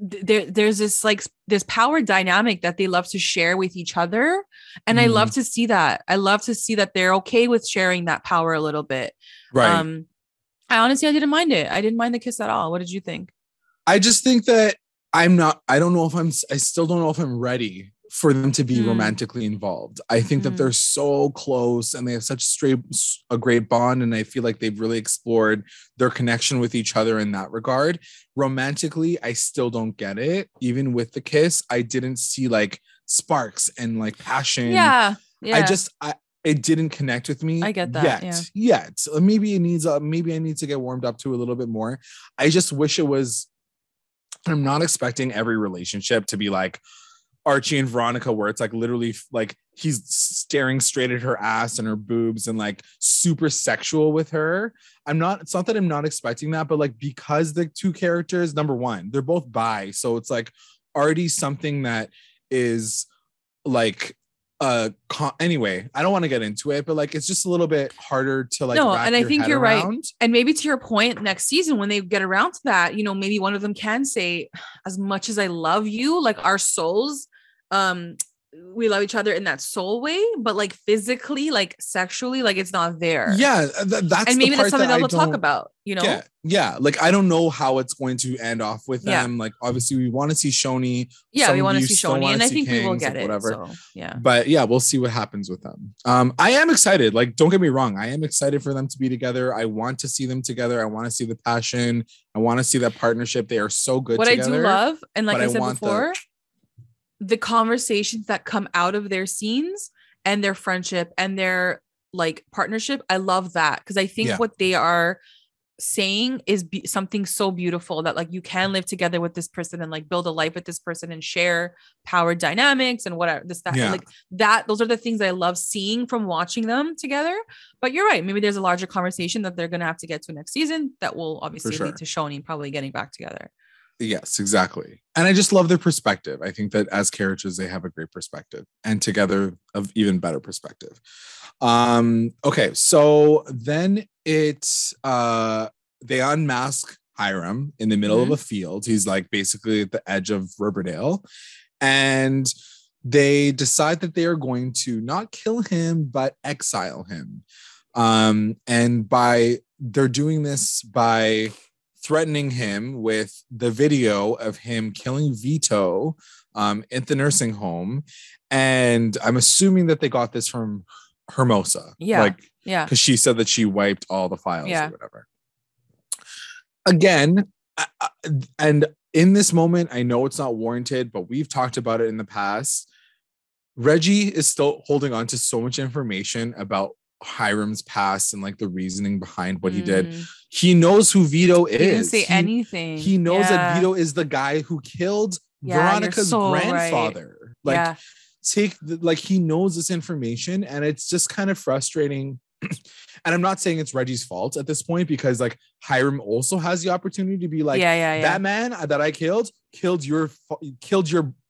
there's this power dynamic that they love to share with each other. And I love to see that. I love to see that they're okay with sharing that power a little bit. Right. I didn't mind it. I didn't mind the kiss at all. What did you think? I just think that I still don't know if I'm ready for them to be romantically involved. I think that they're so close and they have such a great bond. And I feel like they've really explored their connection with each other in that regard. Romantically, I still don't get it. Even with the kiss, I didn't see like sparks and like passion. Yeah. It didn't connect with me. I get that. Yet. Maybe it needs maybe I need to get warmed up to a little bit more. I just wish it was. I'm not expecting every relationship to be like Archie and Veronica, where it's like literally like he's staring straight at her ass and her boobs and like super sexual with her. It's not that I'm not expecting that, but like because the two characters, number one, they're both bi. So it's like already something that is like anyway, I don't want to get into it, but like it's just a little bit harder to like no, wrap and I your think head you're around. right. And maybe to your point, next season when they get around to that, you know, maybe one of them can say, as much as I love you, like our souls, we love each other in that soul way, but like physically, like sexually, like it's not there. Yeah, that's and maybe the part that's something that they'll talk about, you know? Yeah. Like I don't know how it's going to end off with Yeah. them. Like obviously we want to see CHONI. Yeah, Some we of want to you see still CHONI, wanna and I see think we will Fangs, get like, it. whatever. So yeah. But yeah, we'll see what happens with them. I am excited. Like, don't get me wrong. I am excited for them to be together. I want to see them together. I want to see the passion. I want to see that partnership. They are so good what together. I do love, and like I said want before, the conversations that come out of their scenes and their friendship and their like partnership. I love that because I think what they are saying is something so beautiful that like you can live together with this person and like build a life with this person and share power dynamics and whatever like that. Those are the things I love seeing from watching them together. But you're right. Maybe there's a larger conversation that they're going to have to get to next season that will obviously lead to CHONI probably getting back together. Yes, exactly. And I just love their perspective. I think that as characters, they have a great perspective, and together of even better perspective. Okay, so then it's they unmask Hiram in the middle of a field. He's like basically at the edge of Riverdale, and they decide that they are going to not kill him but exile him. And they're doing this by threatening him with the video of him killing Vito at the nursing home. And I'm assuming that they got this from Hermosa. Because she said that she wiped all the files or whatever. Again, and in this moment, I know it's not warranted, but we've talked about it in the past. Reggie is still holding on to so much information about Hiram's past and like the reasoning behind what he did. He knows who Vito is. He didn't say anything. He knows that Vito is the guy who killed Veronica's grandfather. Right. Like he knows this information, and it's just kind of frustrating. And I'm not saying it's Reggie's fault at this point, because like Hiram also has the opportunity to be like, that man that I killed your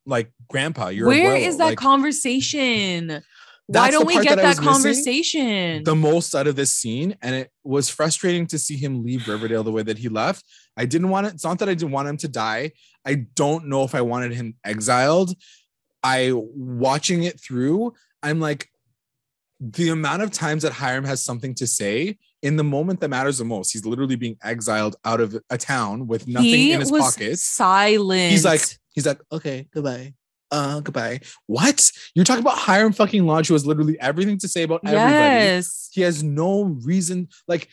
like grandpa. Where is that conversation? Why don't we get that conversation the most out of this scene? And it was frustrating to see him leave Riverdale the way that he left. I didn't want it. It's not that I didn't want him to die. I don't know if I wanted him exiled. Watching it through, I'm like, the amount of times that Hiram has something to say in the moment that matters the most, he's literally being exiled out of a town with nothing in his pockets. Silent. He's like, okay, goodbye. Goodbye. What? You're talking about Hiram fucking Lodge, who has literally everything to say about everybody. He has no reason. Like,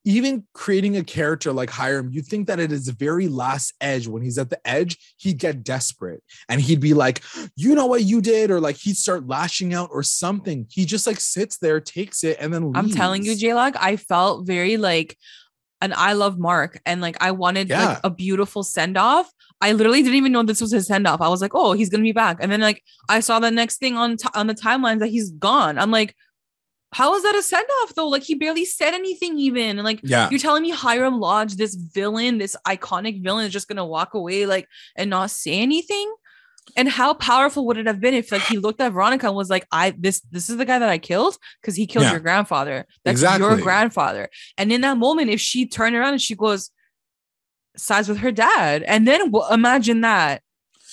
even creating a character like Hiram, you think that at his very last edge, when he's at the edge, he'd get desperate and he'd be like, you know what you did? Or like he'd start lashing out or something. He just like sits there, takes it, and then leaves. I'm telling you, J-Log, I felt very like an I love Mark, and like I wanted like a beautiful send-off. I literally didn't even know this was his send-off. I was like, oh, he's gonna be back. And then like I saw the next thing on the timelines that he's gone. I'm like, how is that a send-off though? Like he barely said anything even. And like you're telling me Hiram Lodge, this villain, this iconic villain, is just gonna walk away like and not say anything? And how powerful would it have been if like he looked at Veronica and was like, this is the guy that I killed because he killed your grandfather. That's your grandfather. And in that moment, if she turned around and she goes, sides with her dad, and then imagine that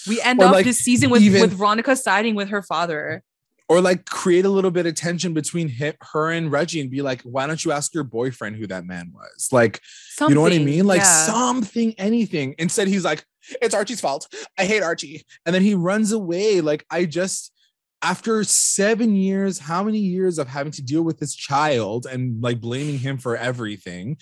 we end up like, this season with Veronica siding with her father. Or like create a little bit of tension between her and Reggie and be like, why don't you ask your boyfriend who that man was? Like, you know what I mean? Like something, anything. Instead, he's like, it's Archie's fault. I hate Archie. And then he runs away. Like, after 7 years, how many years of having to deal with this child and like blaming him for everything?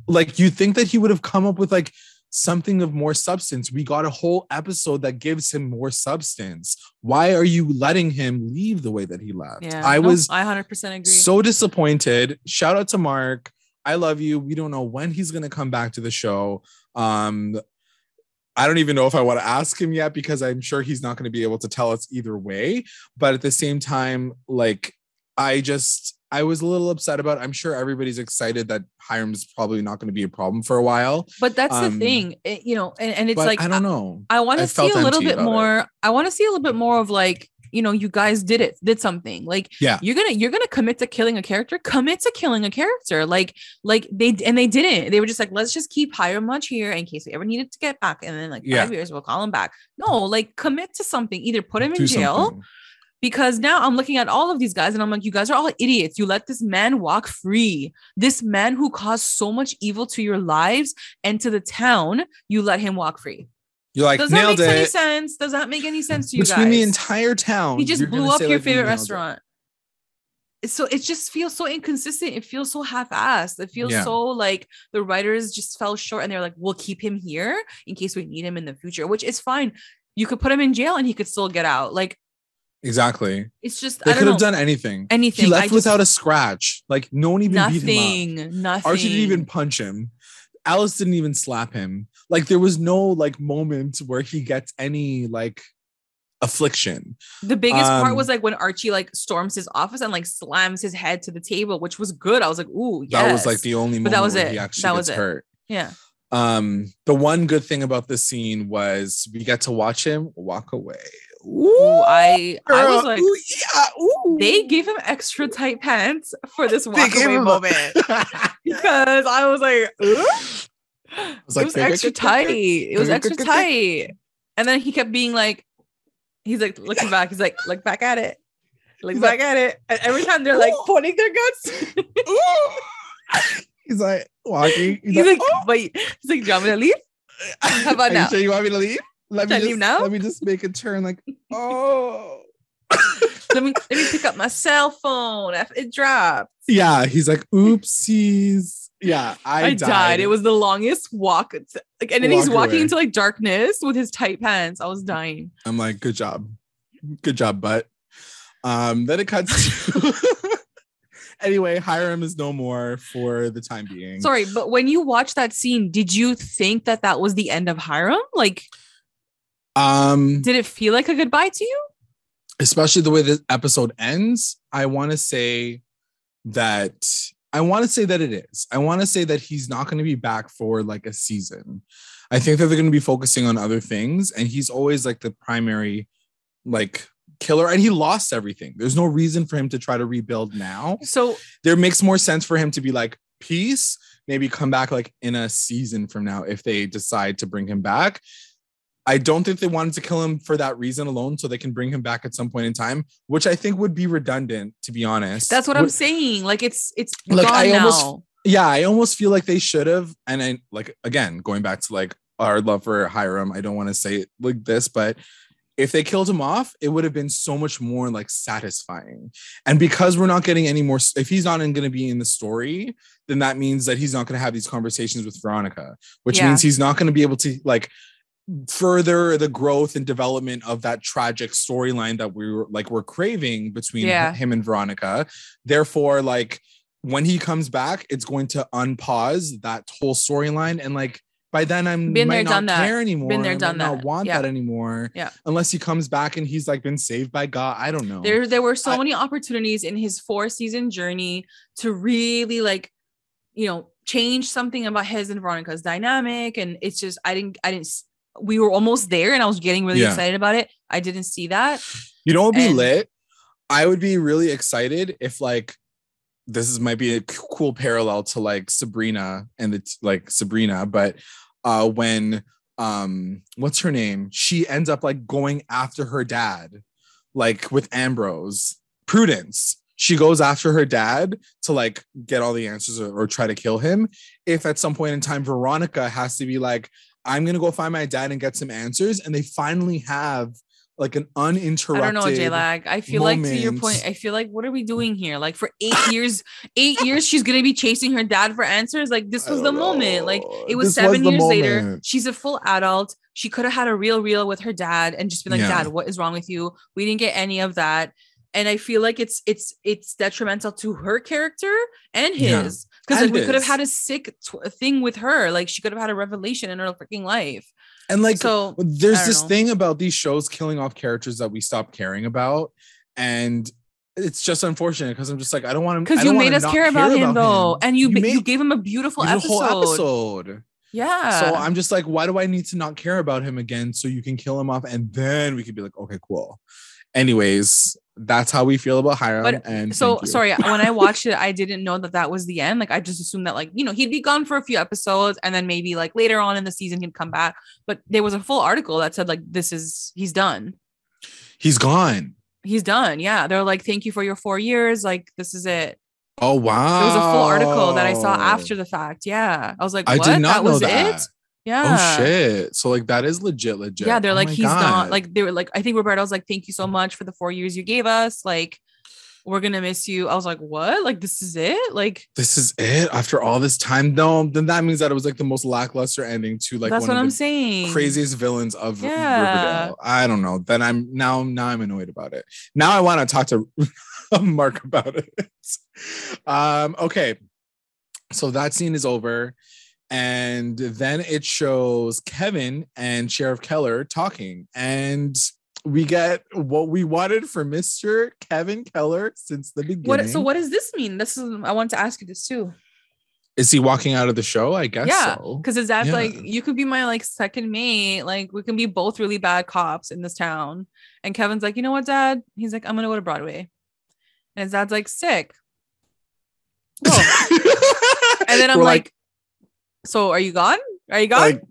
Like, you think that he would have come up with like something of more substance. We got a whole episode that gives him more substance. Why are you letting him leave the way that he left? I 100% agree. So disappointed. Shout out to Mark. I love you. We don't know when he's going to come back to the show. I don't even know if I want to ask him yet, because I'm sure he's not going to be able to tell us either way. But at the same time, like, I was a little upset about it. I'm sure everybody's excited that Hiram's probably not going to be a problem for a while. But that's the thing, and it's like, I don't know. I want to see a little bit more. I want to see a little bit more of like, you guys did something. Like, yeah, you're gonna commit to killing a character. Commit to killing a character. Like they didn't. They were just like, let's just keep Hiram much here in case we ever needed to get back, and then like 5 years we'll call him back. No, like commit to something. Either put him in jail. Something. Because now I'm looking at all of these guys and I'm like, you guys are all idiots. You let this man walk free. This man who caused so much evil to your lives and to the town, you let him walk free. You're like, does that make any sense? Does that make any sense to you guys? Between the entire town. He just blew up your favorite restaurant. So it just feels so inconsistent. It feels so half-assed. It feels so like the writers just fell short and they're like, we'll keep him here in case we need him in the future, which is fine. You could put him in jail and he could still get out. Like, exactly. It's just they could have done anything. He left without a scratch. Like no one even beat him up. Nothing. Archie didn't even punch him. Alice didn't even slap him. Like there was no like moment where he gets any like affliction. The biggest part was like when Archie like storms his office and like slams his head to the table, which was good. I was like, ooh, yes. That was like the only moment where he actually gets hurt. Yeah. The one good thing about this scene was we get to watch him walk away. Ooh, I was like, ooh, yeah, ooh. They gave him extra tight pants for this walk away moment because I was like, ooh. It was extra tight. It was extra tight. And then he kept being like, he's like looking back. He's like, look back at it. Look back at it. And every time they're like pointing their guns. He's like walking. He's like, wait. He's like, do you want me to leave? How about now? You sure you want me to leave? Let me just make a turn. Like, oh. let me pick up my cell phone. It dropped. Yeah, he's like, oopsies. Yeah, I died. It was the longest walk. Like, and then he's walking into like darkness with his tight pants. I was dying. I'm like, good job, butt. Then it cuts to. Anyway, Hiram is no more for the time being. Sorry, but when you watched that scene, did you think that was the end of Hiram? Like, did it feel like a goodbye to you? Especially the way this episode ends, I want to say that it is. I want to say that he's not going to be back for like a season. I think that they're going to be focusing on other things, and he's always like the primary like killer, and he lost everything. There's no reason for him to try to rebuild now. So there makes more sense for him to be like, peace, maybe come back like in a season from now if they decide to bring him back. I don't think they wanted to kill him for that reason alone, so they can bring him back at some point in time, which I think would be redundant, to be honest. That's what I'm saying. Like it's like I almost feel like they should have. And I like, again, going back to like our love for Hiram, I don't want to say it like this, but if they killed him off, it would have been so much more like satisfying. And because we're not getting any more, if he's not going to be in the story, then that means that he's not going to have these conversations with Veronica, which means he's not going to be able to like further the growth and development of that tragic storyline that we're craving between him and Veronica. Therefore, like when he comes back, it's going to unpause that whole storyline, and like by then I might not care anymore. Been there, done that. Not want that anymore. Yeah, unless he comes back and he's like been saved by God. I don't know. There were so many opportunities in his 4-season journey to really like, change something about his and Veronica's dynamic, and it's just I didn't. We were almost there and I was getting really excited about it. I didn't see that. You know what would be lit? I would be really excited if like might be a cool parallel to like Sabrina and Sabrina, but when what's her name? She ends up like going after her dad, like with Ambrose. Prudence. She goes after her dad to like get all the answers or try to kill him. If at some point in time Veronica has to be like, I'm going to go find my dad and get some answers. And they finally have like an uninterrupted I don't know, J-Lag. I feel like, to your point, I feel like, what are we doing here? Like for 8 years, she's going to be chasing her dad for answers. Like this was the moment. Like it was 7 years later. She's a full adult. She could have had a real with her dad and just been like, Dad, what is wrong with you? We didn't get any of that. And I feel like it's detrimental to her character and his, because like, we could have had a sick thing with her. Like she could have had a revelation in her freaking life. And like, so there's this thing about these shows killing off characters that we stop caring about, and it's just unfortunate because I'm just like, I don't want him. Because you made us care about him though, and you gave him a beautiful episode. Whole episode. Yeah. So I'm just like, why do I need to not care about him again so you can kill him off and then we could be like, okay, cool. Anyways, that's how we feel about Hiram. But and so sorry, when I watched it, I didn't know that was the end. Like I just assumed that, like, you know, he'd be gone for a few episodes and then maybe like later on in the season he'd come back. But there was a full article that said like he's done. He's gone. He's done. Yeah. They're like, thank you for your 4 years. Like, this is it. Oh, wow. There was a full article that I saw after the fact. Yeah. I was like, what? I did not know that. It? Yeah. Oh, shit. So, like, that is legit. Yeah. They're like, he's done. Like, they were like, I think Roberta was like, thank you so much for the 4 years you gave us. Like, we're going to miss you. I was like, what? Like, this is it? Like, this is it after all this time? No, then that means that it was like the most lackluster ending to like, that's what I'm saying. Craziest villains of Riverdale. I don't know. Then I'm annoyed about it. Now I want to talk to Mark about it. Okay. So that scene is over. And then it shows Kevin and Sheriff Keller talking. And we get what we wanted for Mr. Kevin Keller since the beginning. So what does this mean? I want to ask you this too. Is he walking out of the show? I guess so. Because his dad's like, you could be my like second mate. Like we can be both really bad cops in this town. And Kevin's like, you know what, Dad? He's like, I'm gonna go to Broadway. And his dad's like, sick. Oh. And then I'm like, so are you gone? Are you gone? Like,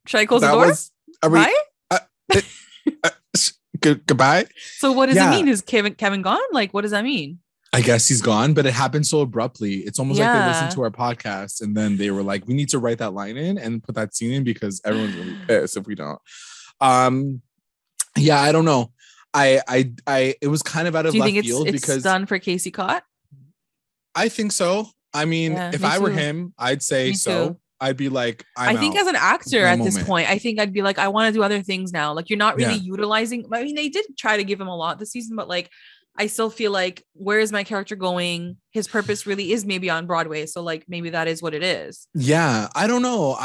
should I close the door? Bye? Goodbye. So what does it mean? Is Kevin gone? Like, what does that mean? I guess he's gone, but it happened so abruptly. It's almost like they listened to our podcast and then they were like, we need to write that line in and put that scene in because everyone's gonna be pissed if we don't. Yeah, I don't know. It was kind of out of left field because it's done for Casey Cott. I think so. I mean, if I were him, I'd say so. I'd be like, I think as an actor at this point, I think I'd be like, I want to do other things now. Like, you're not really utilizing. I mean, they did try to give him a lot this season, but like, I still feel like, where is my character going? His purpose really is maybe on Broadway. So like, maybe that is what it is. Yeah. I don't know.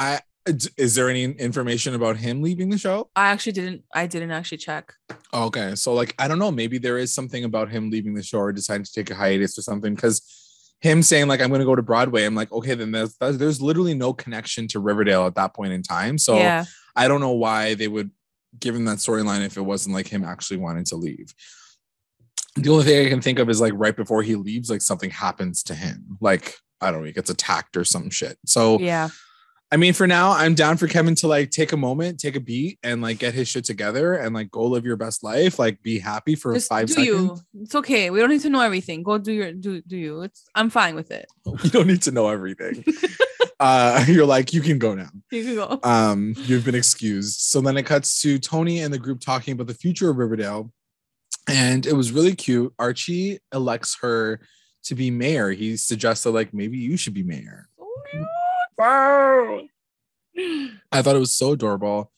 Is there any information about him leaving the show? I didn't actually check. Okay. So like, I don't know. Maybe there is something about him leaving the show or deciding to take a hiatus or something. Because him saying like, I'm going to go to Broadway. I'm like, okay, then there's literally no connection to Riverdale at that point in time. So I don't know why they would give him that storyline if it wasn't like him actually wanting to leave. The only thing I can think of is like right before he leaves, like something happens to him. Like, I don't know, he gets attacked or some shit. So yeah. I mean, for now, I'm down for Kevin to like take a moment, take a beat and like get his shit together and like go live your best life. Like be happy for just 5 seconds. It's okay. We don't need to know everything. Go do you. I'm fine with it. You don't need to know everything. You're like, you can go now. You can go. You've been excused. So then it cuts to Tony and the group talking about the future of Riverdale. And it was really cute. Archie elects her to be mayor. He suggested like, maybe you should be mayor. I thought it was so adorable.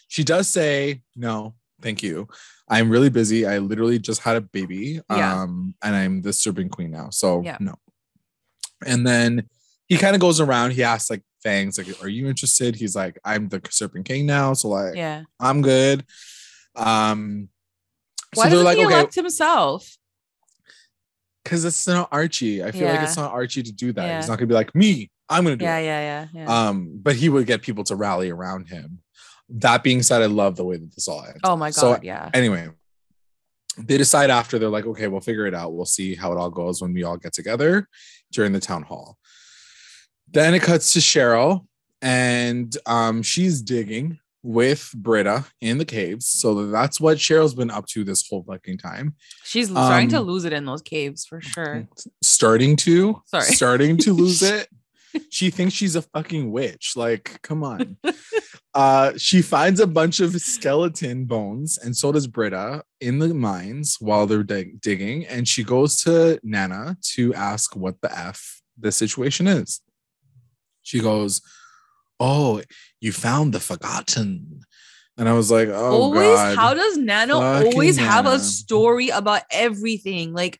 She does say, no, thank you. I'm really busy. I literally just had a baby. And I'm the Serpent Queen now. So no. And then he kind of goes around. He asks like Fangs, like, are you interested? He's like, I'm the Serpent King now. So like, I'm good. Why doesn't he elect himself? Because it's not Archie. I feel like it's not Archie to do that. He's not gonna be like me. I'm gonna do it. Yeah. But he would get people to rally around him. That being said, I love the way that this all ends. Oh my god, Anyway, they decide after they're like, okay, we'll figure it out. We'll see how it all goes when we all get together during the town hall. Then it cuts to Cheryl, and she's digging with Britta in the caves. So that's what Cheryl's been up to this whole fucking time. She's starting to lose it in those caves for sure. Starting to lose it. She thinks she's a fucking witch. Like, come on. She finds a bunch of skeleton bones, and so does Britta in the mines while they're digging. And she goes to Nana to ask what the F the situation is. She goes, oh, you found the forgotten. And I was like, oh, God. How does Nana always have a story about everything? Like,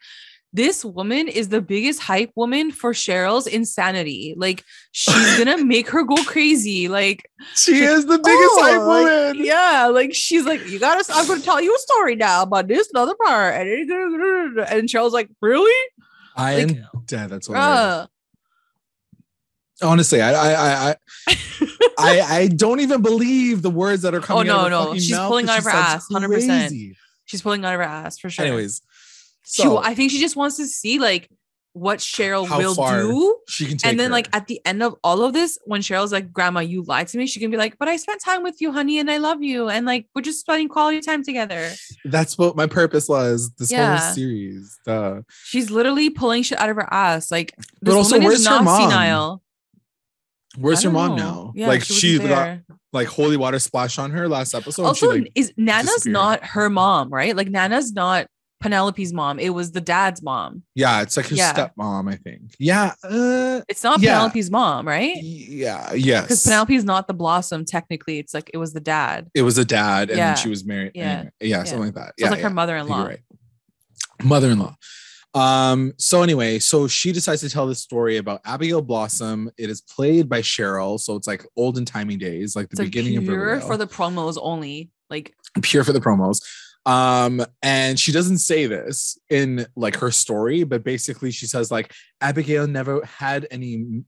this woman is the biggest hype woman for Cheryl's insanity. Like, she's gonna make her go crazy. Like, she is the biggest hype woman. Like she's like, I'm gonna tell you a story now about this another part. And Cheryl's like, really? I am dead. That's what I honestly, I I don't even believe the words that are coming out of her fucking She's mouth. pulling out of her ass, 100%. Crazy. She's pulling out of her ass for sure. Anyways, so I think she just wants to see like what Cheryl how will far do. she can take And then her. like at the end of all of this, when Cheryl's like, Grandma, you lied to me, she can be like, but I spent time with you, honey, and I love you. And like we're just spending quality time together. That's what my purpose was this whole Yeah. series. She's literally pulling shit out of her ass. Like this But also, woman where's is her not mom? senile. Where's I her don't mom know. now? Yeah, like she got there. like holy water splashed on her last episode. Also, and she, like, is Nana's disappeared. not her mom, right? Like Nana's not Penelope's mom. It was the dad's mom. Yeah, it's like her stepmom, I think. Yeah. It's not Penelope's mom, right? Yeah, yes. Because Penelope's not the Blossom, technically. It's like it was the dad. It was a dad, and then she was married. Yeah. Anyway. Yeah, something like that. So it's like her mother-in-law. Right. Mother-in-law. So anyway, so she decides to tell this story about Abigail Blossom. It is played by Cheryl, so it's like olden timey days, like the beginning of Riverdale. For the promos only, like pure for the promos. And she doesn't say this in like her story, but basically she says like Abigail never had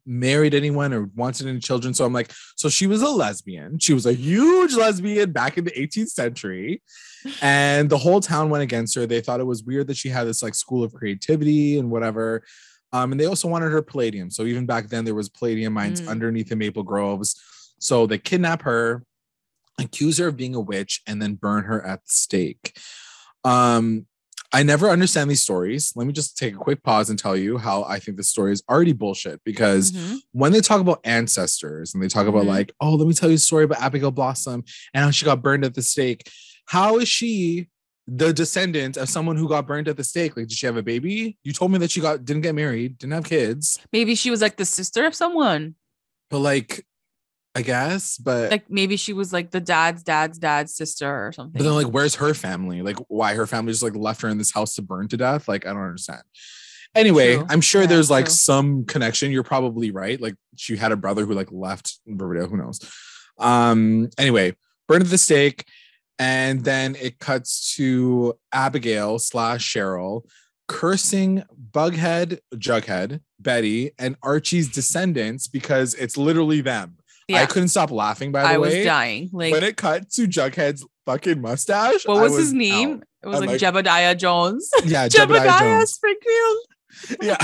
married anyone or wanted any children. So I'm like, so she was a lesbian. She was a huge lesbian back in the 18th century. And the whole town went against her. They thought it was weird that she had this like school of creativity and whatever. And they also wanted her palladium. So even back then there was palladium mines underneath the maple groves. So they kidnap her, accuse her of being a witch, and then burn her at the stake. I never understand these stories. Let me just take a quick pause and tell you how I think this story is already bullshit, because when they talk about ancestors and they talk about like, oh, let me tell you a story about Abigail Blossom and how she got burned at the stake. How is she the descendant of someone who got burned at the stake? Like, did she have a baby? You told me that she didn't get married, didn't have kids. Maybe she was like the sister of someone. But like, I guess, but like maybe she was like the dad's sister or something. But then like, where's her family? Like, why her family just like left her in this house to burn to death? Like, I don't understand. Anyway, I'm sure there's like some connection. You're probably right. Like, she had a brother who like left Riverdale. Who knows? Anyway, burned at the stake. And then it cuts to Abigail / Cheryl cursing BUGHEAD, Jughead, Betty, and Archie's descendants because it's literally them. Yeah. I couldn't stop laughing, by the way. I was dying. Like, when it cut to Jughead's fucking mustache. What was his name? It was like Jebediah Jones. Yeah, Jebediah Springfield. Yeah.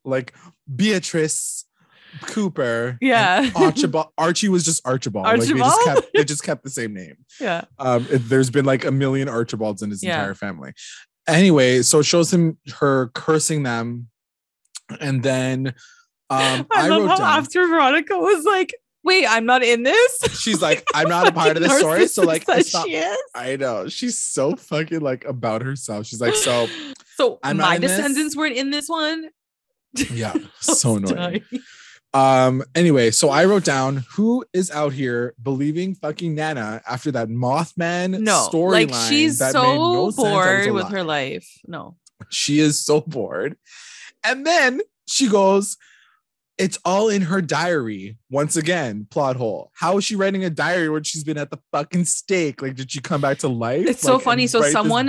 Like Beatrice Cooper. Yeah. Archie was just Archibald. Archibald? Like they just kept the same name. Yeah. There's been like a million Archibalds in his entire family. Anyway, so it shows her cursing them. And then I love wrote how down after Veronica was like, wait, I'm not in this. She's like, I'm not a part of this story. So like, she is. I know. She's so fucking like about herself. She's like, so my descendants weren't in this one. Yeah. So annoying. Anyway, so I wrote down, who is out here believing fucking Nana after that Mothman storyline? Like, she's that so made no bored sense. with her life. No. She is so bored. And then she goes, it's all in her diary. Once again, plot hole. How is she writing a diary when she's been at the fucking stake? Like, did she come back to life? It's so funny. So someone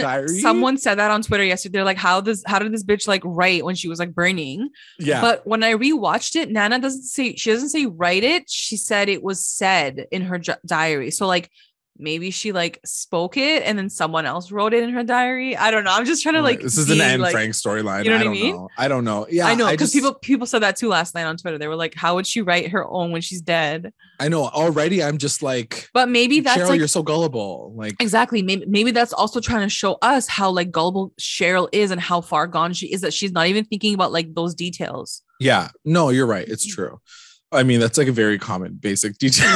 said that on Twitter yesterday. They're like, how did this bitch like write when she was like burning? Yeah. But when I rewatched it, Nana doesn't say write it. She said it was said in her diary. So like, maybe she like spoke it and then someone else wrote it in her diary. I don't know. I'm just trying to like, this is an Anne Frank storyline. You know what I mean? I don't know. Yeah, I know, because people said that too last night on Twitter. They were like, how would she write her own when she's dead? I know already. I'm just like, but maybe that's Cheryl, like, you're so gullible. Like, exactly. Maybe that's also trying to show us how like gullible Cheryl is and how far gone she is, that she's not even thinking about like those details. Yeah, no, you're right. It's true. I mean, that's like a very common basic detail.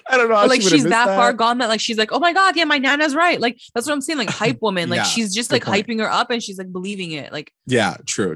I don't know. But, like, she's that far gone that like she's like, oh my god, yeah, my Nana's right. Like, that's what I'm saying. Like, hype woman. Like, she's just like hyping her up and she's like believing it. Like, yeah, true.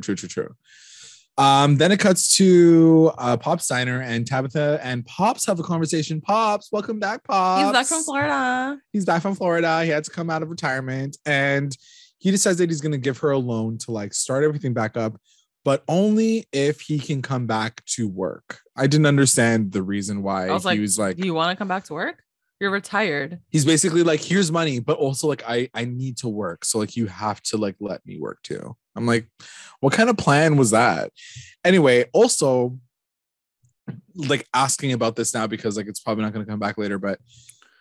Then it cuts to Pop's diner, and Tabitha and Pops have a conversation. Pops, welcome back, Pops. He's back from Florida. He had to come out of retirement, and he decides that he's going to give her a loan to like start everything back up, but only if he can come back to work. I didn't understand the reason why. He was like, do you want to come back to work? You're retired. He's basically like, here's money, but also like, I need to work. So like, you have to like, let me work too. I'm like, what kind of plan was that? Anyway, also like asking about this now because like it's probably not going to come back later, but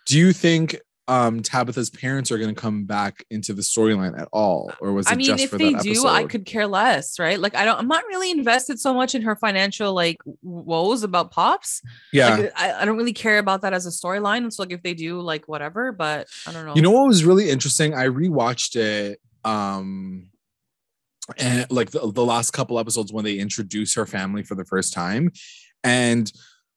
do you think Tabitha's parents are going to come back into the storyline at all, or was it just if for they that do, episode? I could care less, right? Like I'm not really invested so much in her financial like woes about Pops. Yeah, like, I don't really care about that as a storyline. So like if they do, like whatever, but I don't know. You know what was really interesting? I rewatched it and like the last couple episodes when they introduced her family for the first time, and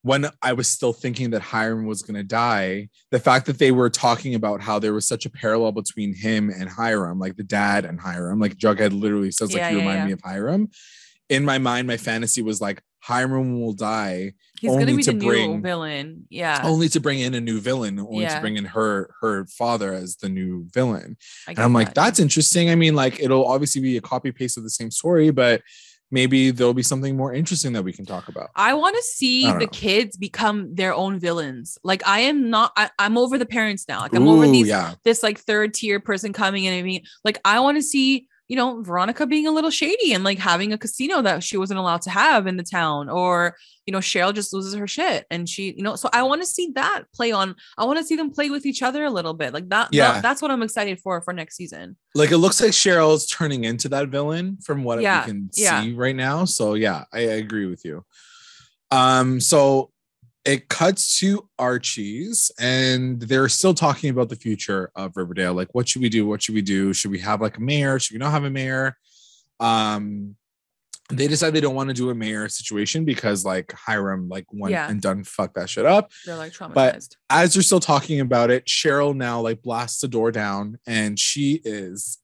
when I was still thinking that Hiram was going to die, the fact that they were talking about how there was such a parallel between him and Hiram, like the dad and Hiram, like Jughead literally says, like, you remind me of Hiram. In my mind, my fantasy was like, Hiram will die. He's going to be the new villain. Yeah. Only to bring in a new villain, only to bring in her father as the new villain. And I'm like, that's interesting. I mean, like, it'll obviously be a copy paste of the same story, but maybe there'll be something more interesting that we can talk about. I want to see the kids become their own villains. Like I'm over the parents now. Like I'm over this like third tier person coming in and being like, I want to see, you know, Veronica being a little shady and like having a casino that she wasn't allowed to have in the town, or, you know, Cheryl just loses her shit and she, you know, so I want to see that play on. I want to see them play with each other a little bit like that. Yeah. That's what I'm excited for next season. Like, it looks like Cheryl's turning into that villain from what we can see right now. So yeah, I agree with you. So it cuts to Archie's and they're still talking about the future of Riverdale. Like, what should we do? What should we do? Should we have like a mayor? Should we not have a mayor? They decide they don't want to do a mayor situation because like Hiram like went and done fuck that shit up. They're like traumatized. But as they're still talking about it, Cheryl now like blasts the door down and she is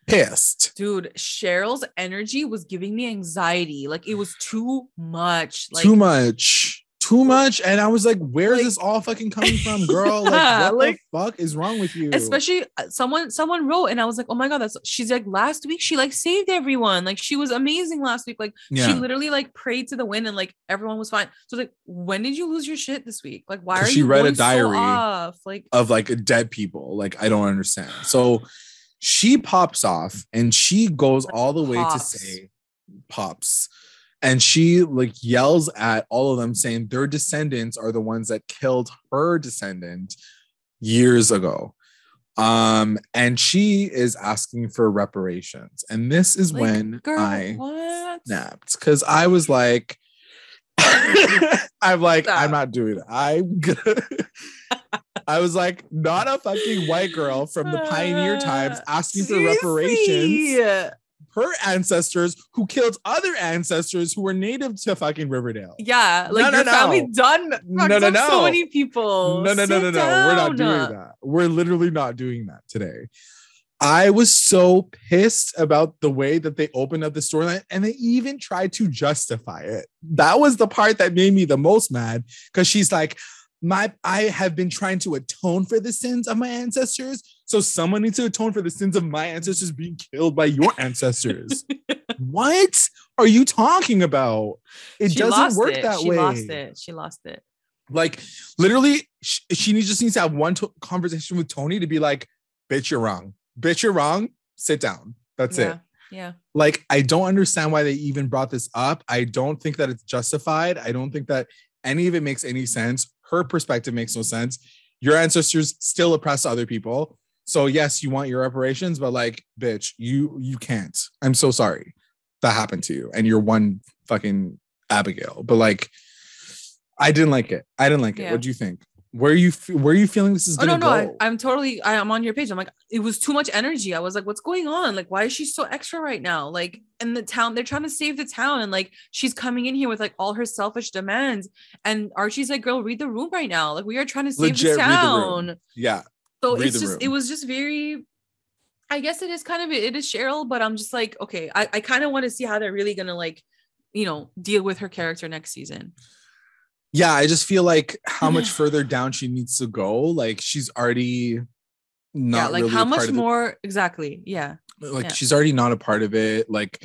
pissed. Dude, Cheryl's energy was giving me anxiety. Like it was too much. Like Too much. And I was like, where is this all fucking coming from, girl? Like, what the fuck is wrong with you? Especially someone wrote, and I was like, oh my God, she's like, last week she like saved everyone. Like she was amazing last week. Like she literally like prayed to the wind and like everyone was fine. So like, when did you lose your shit this week? Like, why are you read going a diary so off? Like of like dead people. Like, I don't understand. So she pops off and she goes all the way to say pops. And she like yells at all of them saying their descendants are the ones that killed her descendant years ago. And she is asking for reparations. And this is like, when I snapped. Because I was like, I'm not doing it. I was like, not a fucking white girl from the pioneer times asking for reparations. Her ancestors who killed other ancestors who were native to fucking Riverdale. Yeah, like your family done so many people. No. We're not doing that. We're literally not doing that today. I was so pissed about the way that they opened up the storyline and they even tried to justify it. That was the part that made me the most mad because she's like, I have been trying to atone for the sins of my ancestors. So someone needs to atone for the sins of my ancestors being killed by your ancestors. What are you talking about? It doesn't work that way. She lost it. Like literally, she just needs to have one conversation with Tony to be like, bitch, you're wrong. Bitch, you're wrong. Sit down. That's it. Yeah. Like, I don't understand why they even brought this up. I don't think that it's justified. I don't think that any of it makes any sense. Her perspective makes no sense. Your ancestors still oppress other people. So yes, you want your reparations, but like, bitch, you can't. I'm so sorry that happened to you. And you're one fucking Abigail. But like, I didn't like it. What do you think? Where are you feeling this is gonna go? I'm on your page. I'm like, it was too much energy. I was like, what's going on? Like, why is she so extra right now? Like, in the town, they're trying to save the town, and like she's coming in here with like all her selfish demands. And Archie's like, girl, read the room right now. Like, we are trying to save the town. Yeah. So it was just very, I guess it is Cheryl, but I'm just like, okay, I kind of want to see how they're really gonna like, you know, deal with her character next season. Yeah, I just feel like how much further down she needs to go. Like she's already not like really how much more exactly. Yeah. Like she's already not a part of it. Like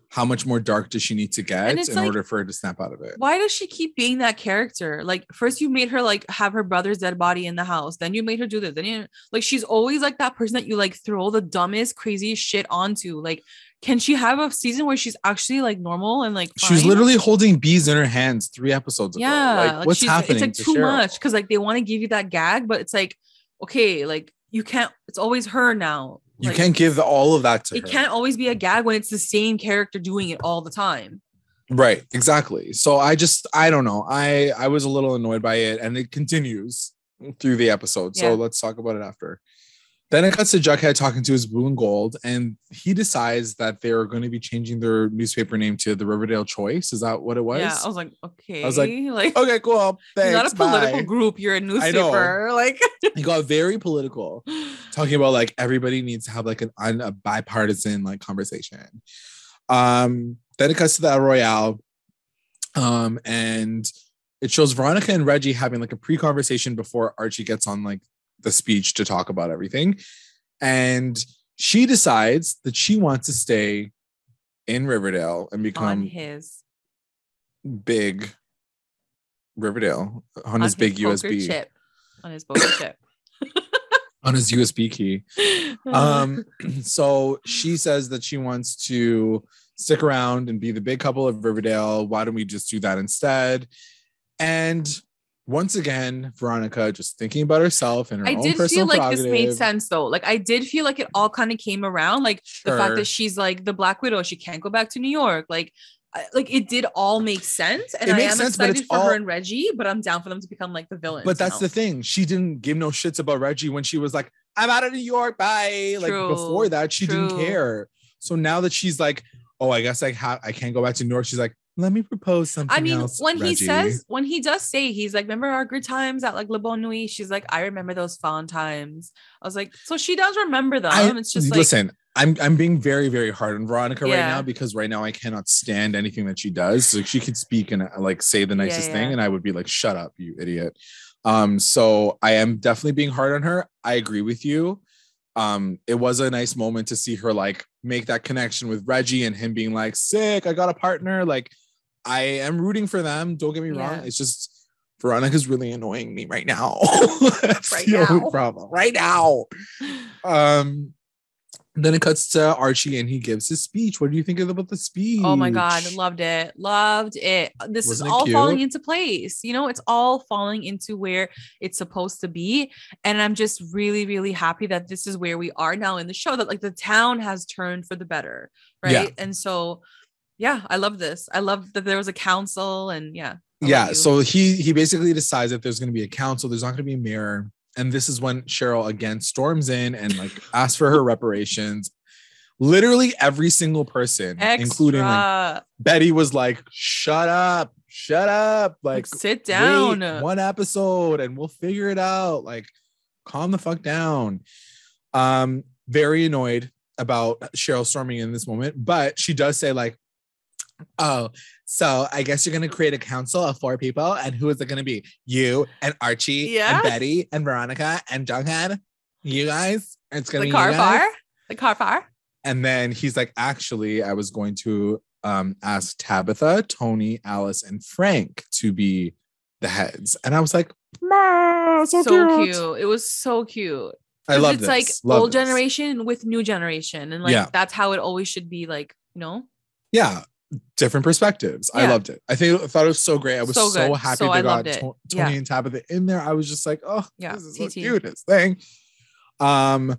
how much more dark does she need to get in order for her to snap out of it? Why does she keep being that character? Like first you made her like have her brother's dead body in the house. Then you made her do this. Then you like she's always like that person that you like throw the dumbest, craziest shit onto. Like can she have a season where she's actually like normal and like fine? She was literally holding bees in her hands 3 episodes ago. Like what's happening? It's like to too Cheryl? much because like they want to give you that gag, but it's like, okay, like you can't, it's always her now. You like, can't give all of that to her. It can't always be a gag when it's the same character doing it all the time. Right, exactly. So I don't know. I was a little annoyed by it, and it continues through the episode. So let's talk about it after. Then it cuts to Jughead talking to his blue and gold, and he decides that they're going to be changing their newspaper name to the Riverdale Choice. Is that what it was? Yeah, I was like, okay. I was like okay, cool. Thanks, you're not a political bye. group. You're a newspaper. Like he got very political, talking about like everybody needs to have like a bipartisan like conversation. Then it cuts to the Royale, and it shows Veronica and Reggie having like a pre-conversation before Archie gets on like the speech to talk about everything. And she decides that she wants to stay in Riverdale and become on his big Riverdale on his big USB chip. On his poker chip. On his USB key. So she says that she wants to stick around and be the big couple of Riverdale. Why don't we just do that instead? And once again, Veronica just thinking about herself and her own personal prerogative. I did feel like this made sense though. Like I did feel like it all kind of came around. Like the fact that she's like the Black Widow, she can't go back to New York. Like it did all make sense. And I am excited for her and Reggie, but I'm down for them to become like the villains. But that's the thing. She didn't give no shits about Reggie when she was like, I'm out of New York, bye. Like before that, she didn't care. So now that she's like, oh, I guess I can't go back to New York. She's like, let me propose something else, when Reggie. when he does say, he's like, remember our good times at like Le Bon Nuit? She's like, I remember those fun times. I was like, so she does remember them. It's just like, listen, I'm being very, very hard on Veronica right now, because right now I cannot stand anything that she does. So she could speak and like say the nicest thing, and I would be like, shut up, you idiot. So I am definitely being hard on her. I agree with you. It was a nice moment to see her like make that connection with Reggie and him being like, sick, I got a partner. Like, I am rooting for them. Don't get me wrong. It's just Veronica's really annoying me right now. That's right the only problem. Right now. Then it cuts to Archie and he gives his speech. What do you think about the speech? Oh my God. Loved it. This is all falling into place. You know, it's all falling into where it's supposed to be. And I'm just really, really happy that this is where we are now in the show, that like the town has turned for the better. Right. Yeah. And so, yeah, I love this. I love that there was a council and so he basically decides that there's going to be a council. There's not going to be a mayor. And this is when Cheryl again storms in and like asks for her reparations. Literally every single person, including like Betty, was like, shut up, like sit down, one episode and we'll figure it out. Like, calm the fuck down. Very annoyed about Cheryl storming in this moment, but she does say like, oh, so I guess you're going to create a council of 4 people. And who is it going to be? You and Archie and Betty and Veronica and Jughead. You guys? It's going to be the car far. And then he's like, actually, I was going to ask Tabitha, Tony, Alice, and Frank to be the heads. And I was like, so cute. It was so cute. I love this. It's like old generation with new generation. And like, that's how it always should be, like, you know? Yeah. Different perspectives. I loved it. I thought it was so great. I was so happy they got Tony and Tabitha in there. I was just like, oh, this is the cutest thing. And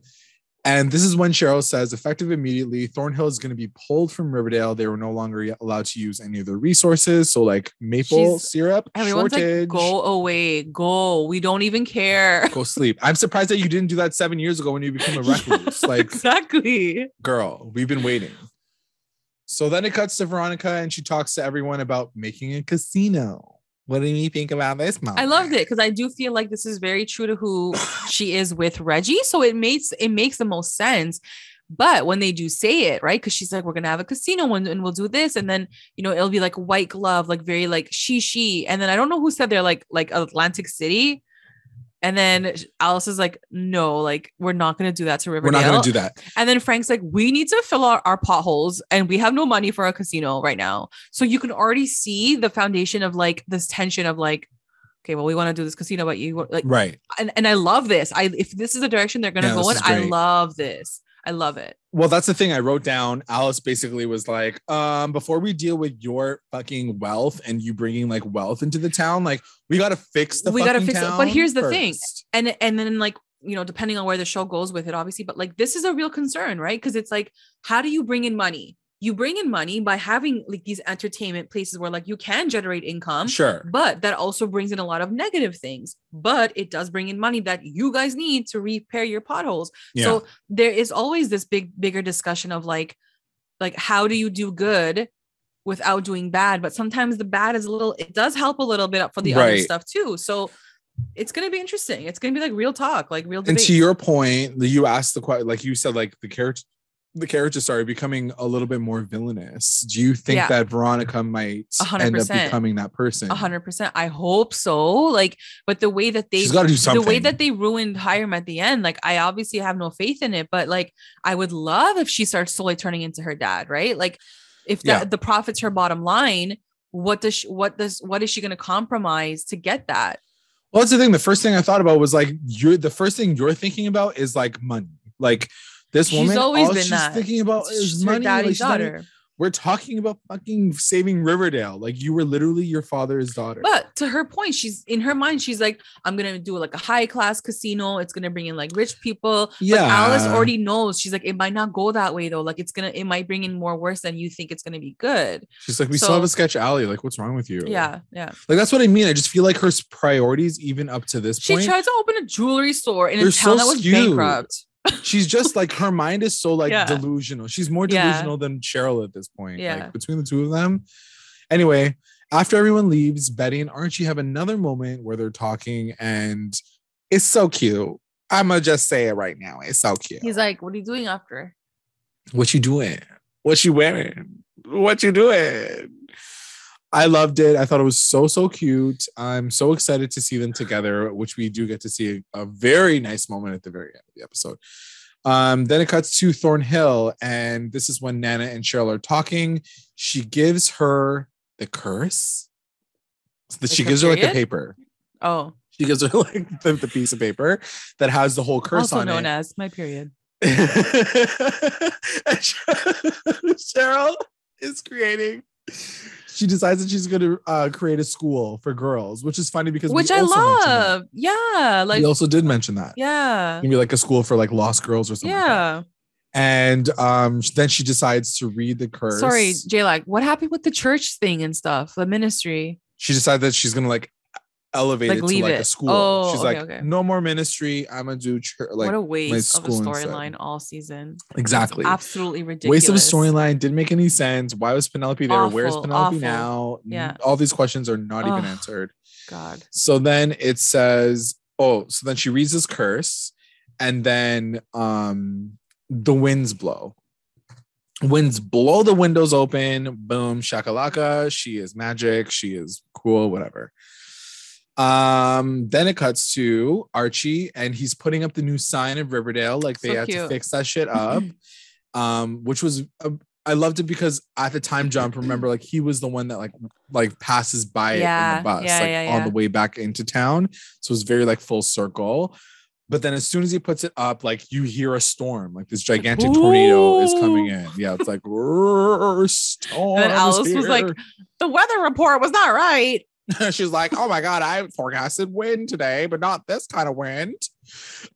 this is when Cheryl says, effective immediately, Thornhill is going to be pulled from Riverdale. They were no longer allowed to use any of their resources. So like maple syrup, everyone's shortage. Like, go away, go. We don't even care. Go sleep. I'm surprised that you didn't do that 7 years ago when you became a recluse. Like, exactly. Girl, we've been waiting. So then it cuts to Veronica and she talks to everyone about making a casino. What do you think about this, Mom? I loved it because I do feel like this is very true to who she is with Reggie. So it makes the most sense. But when they do say it, right? Because she's like, we're going to have a casino and we'll do this. And then, you know, it'll be like white glove, like very like she. And then I don't know who said they're like Atlantic City. And then Alice is like, no, like, we're not going to do that to Riverdale. We're not going to do that. And then Frank's like, we need to fill out our potholes and we have no money for a casino right now. So you can already see the foundation of like this tension of like, okay, well, we want to do this casino, but you like, right. And I love this. If this is the direction they're going to go in, I love this. I love it. Well, that's the thing I wrote down. Alice basically was like, before we deal with your fucking wealth and you bringing like wealth into the town, like we got to fix the fucking town. But here's the first. thing. And then like, you know, depending on where the show goes with it, obviously, but like, this is a real concern, right? Because it's like, how do you bring in money? You bring in money by having like these entertainment places where like you can generate income. Sure. But that also brings in a lot of negative things. But it does bring in money that you guys need to repair your potholes. Yeah. So there is always this bigger discussion of like how do you do good without doing bad? But sometimes the bad is it does help a little bit for the other stuff too. So it's going to be interesting. It's going to be like real talk, like real debate. And to your point, you asked the question, like you said, like the characters started becoming a little bit more villainous. Do you think that Veronica might 100%. end up becoming that person? 100%. I hope so. Like, but the way that she's got to do something. The way that they ruined Hiram at the end, like I obviously have no faith in it, but like I would love if she starts slowly turning into her dad, right? Like if the profit's her bottom line, what is she going to compromise to get that? Well, that's the thing. The first thing I thought about was like the first thing you're thinking about is like money. Like this woman, she's always been thinking about is money. Daddy's daughter. We're talking about fucking saving Riverdale. Like you were literally your father's daughter. But to her point, she's in her mind, she's like, I'm going to do like a high class casino. It's going to bring in like rich people. Yeah. But Alice already knows. She's like, it might not go that way though. Like it might bring in more worse than you think it's going to be good. She's like, we still have a sketch alley. Like, what's wrong with you? Yeah. Yeah. Like, that's what I mean. I just feel like her priorities, even up to this point. She tried to open a jewelry store in a town that was bankrupt. She's just like, her mind is so like delusional. She's more delusional than Cheryl at this point. Like between the two of them. Anyway, after everyone leaves, Betty and Archie have another moment where they're talking and it's so cute. I'm gonna just say it right now. It's so cute. He's like, what are you doing after? What you doing? What you wearing? What you doing? I loved it. I thought it was so cute. I'm so excited to see them together, which we do get to see a very nice moment at the very end of the episode. Then it cuts to Thornhill, and this is when Nana and Cheryl are talking. She gives her the curse. She gives her like the paper. Oh. She gives her like the piece of paper that has the whole curse on it. Also known as my period. Cheryl is she decides that she's going to create a school for girls, which is funny because I love. Yeah. Like we also did mention that. Yeah. Maybe like a school for like lost girls or something. Yeah. Like and then she decides to read the curse. Sorry, J-Lag, what happened with the church thing and stuff? The ministry. She decided that she's going to like elevate it to like a school. Oh, she's like, no more ministry. I'm gonna do like what a waste of a storyline all season. Exactly. It's absolutely ridiculous. Waste of a storyline. Didn't make any sense. Why was Penelope there? Where's Penelope now? Yeah. All these questions are not even answered. God. So then it says, so then she reads this curse, and then the winds blow. Winds blow the windows open. Boom, shakalaka. She is magic. She is cool. Whatever. Then it cuts to Archie, and he's putting up the new sign of Riverdale. Like they had to fix that shit up. Which was I loved it because at the time jump, remember, like he was the one that like passes by it in the bus, on the way back into town. So it was very like full circle. But then as soon as he puts it up, like you hear a storm, like this gigantic tornado is coming in. Yeah, it's like storm. And Alice was like, the weather report was not right. She's like, oh my God, I forecasted wind today, but not this kind of wind.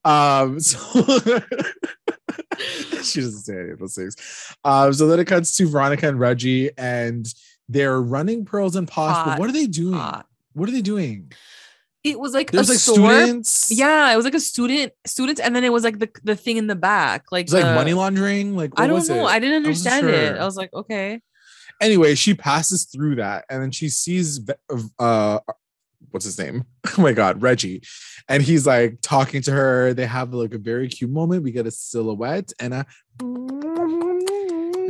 So she doesn't say any of those things. So then it cuts to Veronica and Reggie, and they're running Pearls and Posh. But what are they doing? What are they doing? It was like there's like store. Students. Yeah, it was like a students, and then it was like the thing in the back, like it was like money laundering. Like I don't know. I didn't understand it. I was like, okay. Anyway, she passes through that, and then she sees what's his name? Oh my God, Reggie, and he's like talking to her. They have like a very cute moment. We get a silhouette, and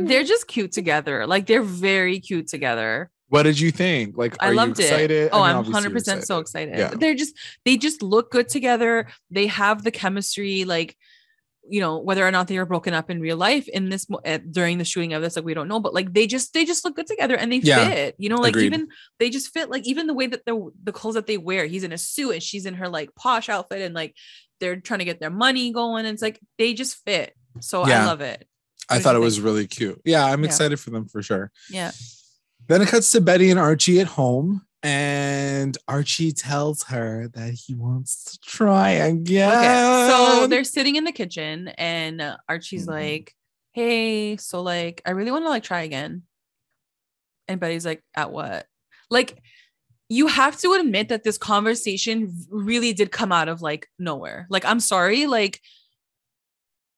they're just cute together. Like they're very cute together. What did you think? Like, I loved it. Oh, I'm 100% so excited. Yeah. They just look good together. They have the chemistry, like, you know, whether or not they were broken up in real life in this during the shooting of this, like we don't know, but like they just look good together, and they fit, you know, like Agreed. Even they just fit, like even the way that the clothes that they wear, he's in a suit and she's in her like posh outfit, and like they're trying to get their money going, and it's like they just fit. So Yeah. I love it. I thought it was really cute. Yeah, I'm excited for them for sure. Yeah. Then it cuts to Betty and Archie at home, and Archie tells her that he wants to try again. Okay, so they're sitting in the kitchen, and Archie's like, "Hey, so like, I really want to like try again." And Betty's like, "At what?" Like, you have to admit that this conversation really did come out of like nowhere. Like, I'm sorry, like,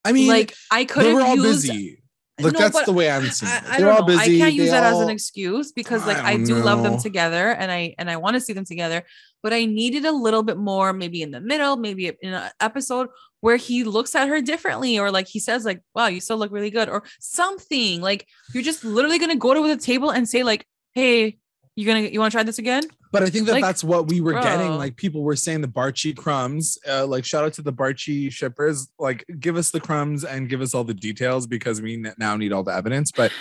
I mean, like I could have they were all used. busy. Look, that's the way I'm seeing it. They're all busy. I can't use that as an excuse because like I do love them together and I want to see them together, but I needed a little bit more, maybe in the middle, maybe in an episode where he looks at her differently, or like he says like, "Wow, you still look really good," or something. Like you're just literally gonna go to the table and say like, "Hey, you want to try this again?" But I think that like, that's what we were getting. Like people were saying the BARCHIE crumbs, like shout out to the BARCHIE shippers, like give us the crumbs and give us all the details because we now need all the evidence. But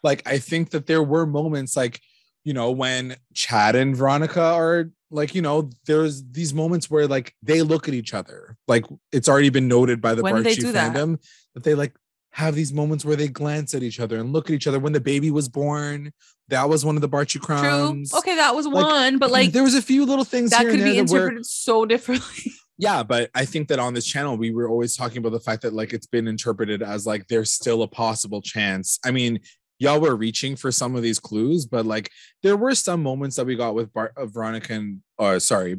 like, I think that there were moments like, you know, when Chad and Veronica are like, you know, there's these moments where like they look at each other. Like it's already been noted by the BARCHIE fandom that they like have these moments where they glance at each other and look at each other. When the baby was born, that was one of the BARCHIE crumbs. True. Okay, that was one, but like there was a few little things that here could and be interpreted so differently. Yeah, but I think that on this channel we were always talking about the fact that like it's been interpreted as like there's still a possible chance. I mean, y'all were reaching for some of these clues, but like there were some moments that we got with Veronica and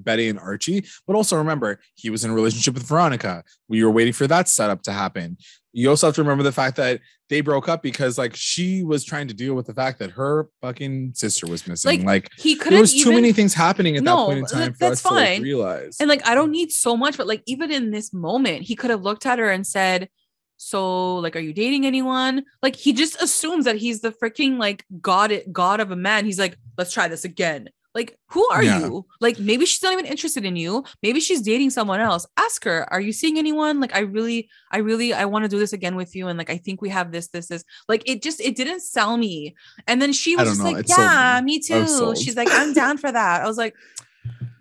Betty and Archie. But also remember, he was in a relationship with Veronica. We were waiting for that setup to happen. You also have to remember the fact that they broke up because like she was trying to deal with the fact that her fucking sister was missing. Like he could. There was too many things happening at that point in time for us to like, realize. And like I don't need so much, but like even in this moment, he could have looked at her and said, "So like, are you dating anyone?" Like he just assumes that he's the freaking like god of a man. He's like, "Let's try this again." Like, who are you? Like, maybe she's not even interested in you. Maybe she's dating someone else. Ask her, "Are you seeing anyone? Like, I want to do this again with you. And like, I think we have this. Like, it didn't sell me." And then she was just like, "Yeah, me too." She's like, "I'm down for that." I was like,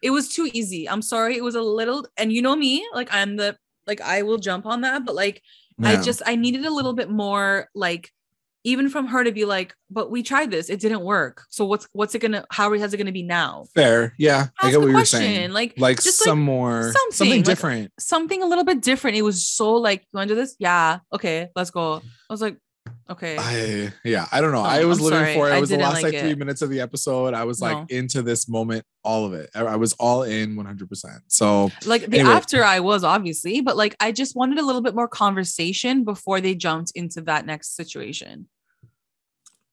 it was too easy. I'm sorry. It was a little, and you know me, like I will jump on that. But like, I needed a little bit more like, even from her to be like, "But we tried this, it didn't work. So what's it gonna? How is it gonna be now?" Fair, yeah. I get what you're saying. Like just something different, like, something a little bit different. It was so like, "You want to do this? Yeah, okay, let's go." I was like, okay. I don't know. I was living for it. It was the last like 3 minutes of the episode. I was like into this moment, all of it. I was all in 100%. So like the after I was obviously, but like I just wanted a little bit more conversation before they jumped into that next situation.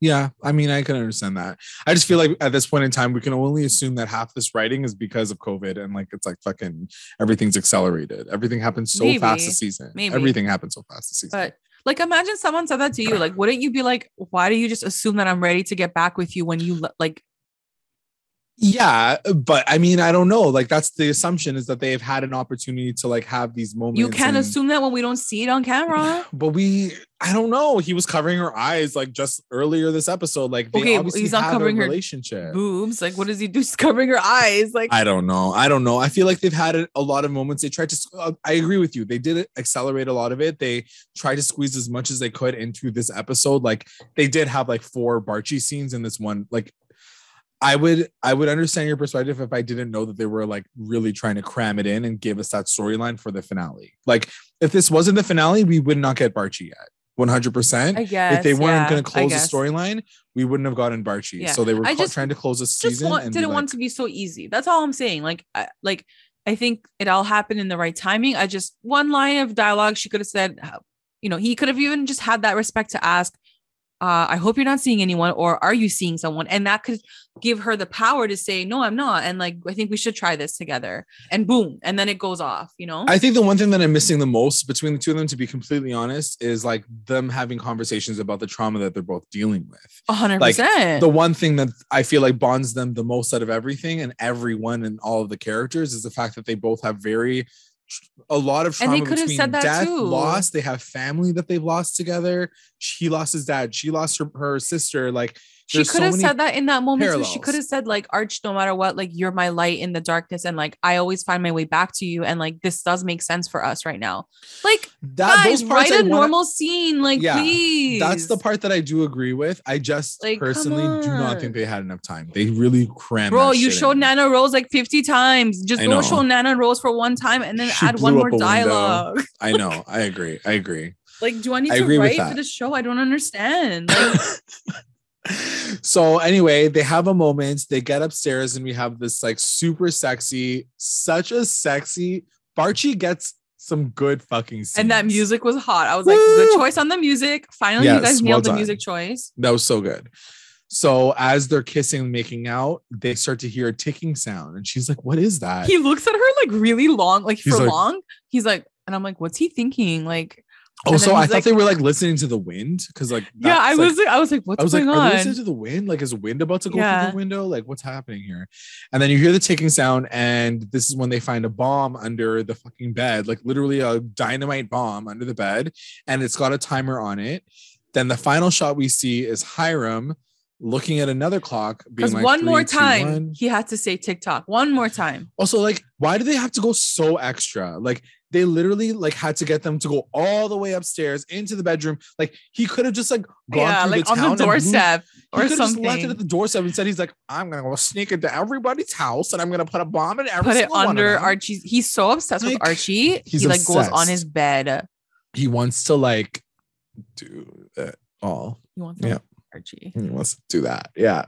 Yeah, I mean, I can understand that. I just feel like at this point in time, we can only assume that half this writing is because of COVID and like it's like fucking everything's accelerated. Everything happens so fast this season. Everything happens so fast this season. But like, imagine someone said that to you. Like, wouldn't you be like, "Why do you just assume that I'm ready to get back with you when you like?" Yeah, but I mean, I don't know. Like, that's the assumption, is that they've had an opportunity to like have these moments. You can't assume that when we don't see it on camera. But I don't know. He was covering her eyes like just earlier this episode. Like, they obviously he's not covering her relationship boobs. Like, what does he do? He's covering her eyes. Like, I don't know. I feel like they've had a lot of moments. They tried to. I agree with you. They did accelerate a lot of it. They tried to squeeze as much as they could into this episode. Like, they did have like 4 BARCHIE scenes in this one. Like, I would understand your perspective if I didn't know that they were like really trying to cram it in and give us that storyline for the finale. Like, if this wasn't the finale, we would not get BARCHIE yet. 100%. I guess if they weren't going to close the storyline, we wouldn't have gotten BARCHIE. So they were trying to close the season. Didn't want to be so easy. That's all I'm saying. Like, I think it all happened in the right timing. I just, one line of dialogue she could have said, you know, he could have even just had that respect to ask, "I hope you're not seeing anyone," or "Are you seeing someone?" And that could give her the power to say, "No, I'm not. And like, I think we should try this together." And boom. And then it goes off, you know? I think the one thing that I'm missing the most between the two of them, to be completely honest, is like them having conversations about the trauma that they're both dealing with. 100%. Like, the one thing that I feel like bonds them the most out of everything and everyone and all of the characters is the fact that they both have a lot of trauma, and they could have said that death, too. Loss. They have family that they've lost together. He lost his dad. She lost her sister. Like, She could have said that in that moment. parallels. Too. She could have said like, Arch, no matter what, like you're my light in the darkness, and like I always find my way back to you, and like this does make sense for us right now. Like that, guys, write a normal scene, like please. That's the part that I do agree with. I just like, personally do not think they had enough time. They really crammed. Bro, you showed Nana Rose like 50 times. Just go show Nana Rose for one time and then add one more dialogue. I know. I agree. Like, do I need to write for the show? I don't understand. Like, so anyway, they have a moment. They get upstairs and we have this like super sexy, such a sexy. Barchie gets some good fucking scenes. And that music was hot. I was like, good choice on the music. Finally, you guys nailed the music choice. That was so good. So as they're kissing and making out, they start to hear a ticking sound. And she's like, what is that? He looks at her like really long, like for long. He's like, and I'm like, what's he thinking? Like, oh, so I thought they were like listening to the wind because like I was like, what's going on? Are they listening to the wind? Like, is wind about to go through the window? Like, what's happening here? And then you hear the ticking sound, and this is when they find a bomb under the fucking bed, like literally a dynamite bomb under the bed, and it's got a timer on it. Then the final shot we see is Hiram looking at another clock, being like, one more time, he had to say TikTok. One more time. Also, like, why do they have to go so extra? Like, they literally like had to get them to go all the way upstairs into the bedroom. Like, he could have just like gone through like the town on the doorstep or something. Just left it at the doorstep and said, he's like, I'm gonna go sneak into everybody's house and I'm gonna put a bomb in every single one under Archie's. He's so obsessed with Archie. He like goes on his bed. He wants to like do it all. He wants to Archie. He wants to do that. Yeah.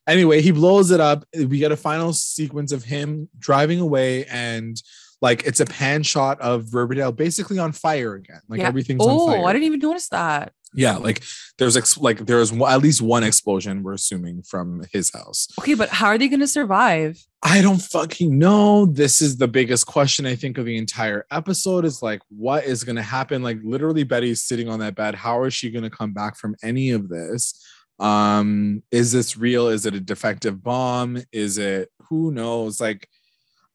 Anyway, he blows it up. We get a final sequence of him driving away, and like it's a pan shot of Riverdale basically on fire again. Like everything's on fire. Oh, I didn't even notice that. Yeah, like there's at least one explosion, we're assuming, from his house. Okay, but how are they going to survive? I don't fucking know. This is the biggest question, I think, of the entire episode is like, what is going to happen? Like literally Betty's sitting on that bed. How is she going to come back from any of this? Is this real? Is it a defective bomb? Is it, who knows? Like,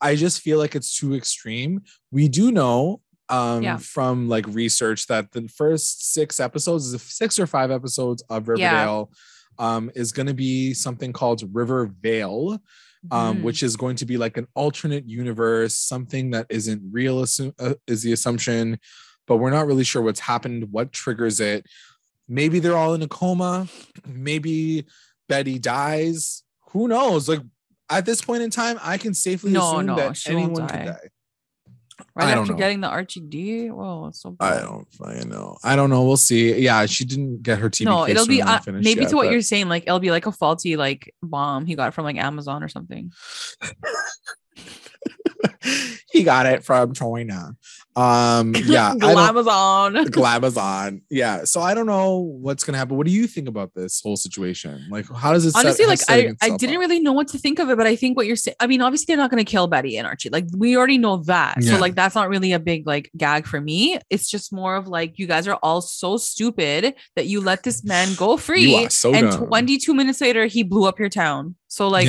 I just feel like it's too extreme. We do know from like research that the first 6 episodes, 6 or 5 episodes of Riverdale is going to be something called Rivervale, which is going to be like an alternate universe, something that isn't real is the assumption, but we're not really sure what's happened, what triggers it. Maybe they're all in a coma. Maybe Betty dies. Who knows? Like at this point in time, I can safely assume that anyone could die. Right after getting the Archie D? Whoa, it's so bad. I don't fucking know. I don't know. We'll see. Yeah, she didn't get her TV. No, it'll be maybe yet, to what you're saying. Like it'll be like a faulty like bomb he got from like Amazon or something. He got it from China. Glamazon. Yeah. So I don't know what's gonna happen. What do you think about this whole situation? Like, how does it honestly I didn't really know what to think of it, but I think what you're saying, I mean, obviously they're not gonna kill Betty and Archie. Like we already know that. So like that's not really a big like gag for me. It's just more of like you guys are all so stupid that you let this man go free. You are so and dumb. 22 minutes later he blew up your town. So like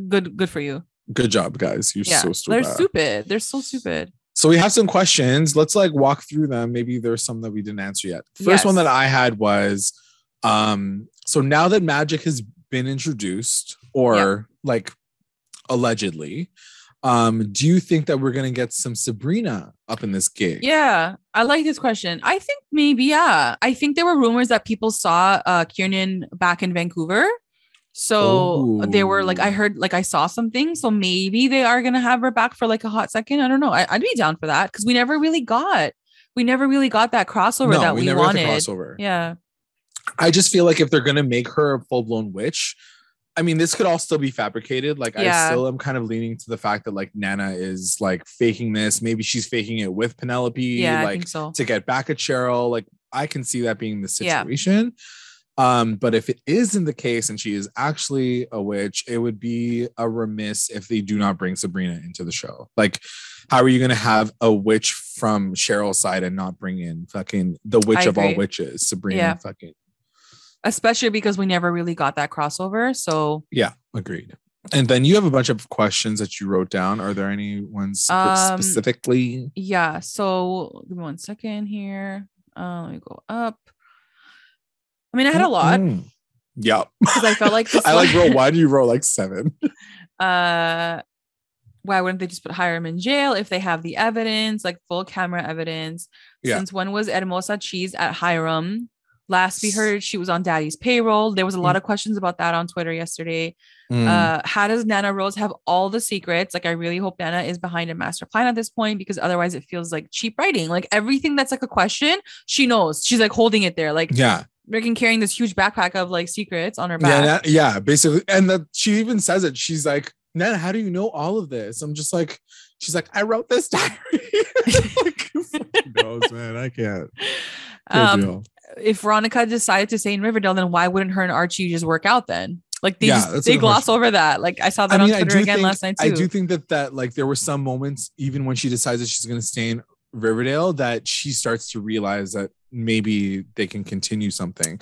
good for you. Good job, guys. You're so stupid. They're stupid. They're so stupid. So we have some questions. Let's like walk through them. Maybe there's some that we didn't answer yet. First one that I had was, so now that magic has been introduced or like allegedly, do you think that we're going to get some Sabrina up in this gig? Yeah, I like this question. I think maybe, I think there were rumors that people saw Kiernan back in Vancouver. So they were like, I heard, like I saw something. So maybe they are going to have her back for like a hot second. I don't know. I'd be down for that because we never really got that crossover that we never wanted. Got the crossover. Yeah. I just feel like if they're going to make her a full blown witch, I mean, this could all still be fabricated. Like I still am kind of leaning to the fact that like Nana is like faking this. Maybe she's faking it with Penelope, like I think so. To get back at Cheryl. Like I can see that being the situation. Yeah. But if it isn't the case and she is actually a witch, it would be a remiss if they do not bring Sabrina into the show. Like, how are you going to have a witch from Cheryl's side and not bring in fucking the witch of all witches, Sabrina? Fucking, especially because we never really got that crossover. So yeah, agreed. And then you have a bunch of questions that you wrote down. Are there any ones specifically? Yeah. So give me 1 second here. Let me go up. I mean, I had a lot. Yep. Because I felt like this I like row 1, you row like 7. Why wouldn't they just put Hiram in jail if they have the evidence, like full camera evidence? Yeah. Since when was Hermosa Cheese at Hiram? Last we heard, she was on Daddy's payroll. There was a lot of questions about that on Twitter yesterday. How does Nana Rose have all the secrets? Like, I really hope Nana is behind a master plan at this point, because otherwise it feels like cheap writing. Like, everything that's like a question, she knows. She's like holding it there. Like, yeah. Rick carrying this huge backpack of like secrets on her back. Yeah, basically. And she even says it. She's like, Nana, how do you know all of this? I'm just like, she's like, I wrote this diary. Like, who fucking knows, man? I can't. If Veronica decided to stay in Riverdale, then why wouldn't her and Archie just work out then? Like, they gloss over that. Like, I saw that on Twitter again last night too. I do think that like there were some moments, even when she decides that she's going to stay in Riverdale, that she starts to realize that maybe they can continue something.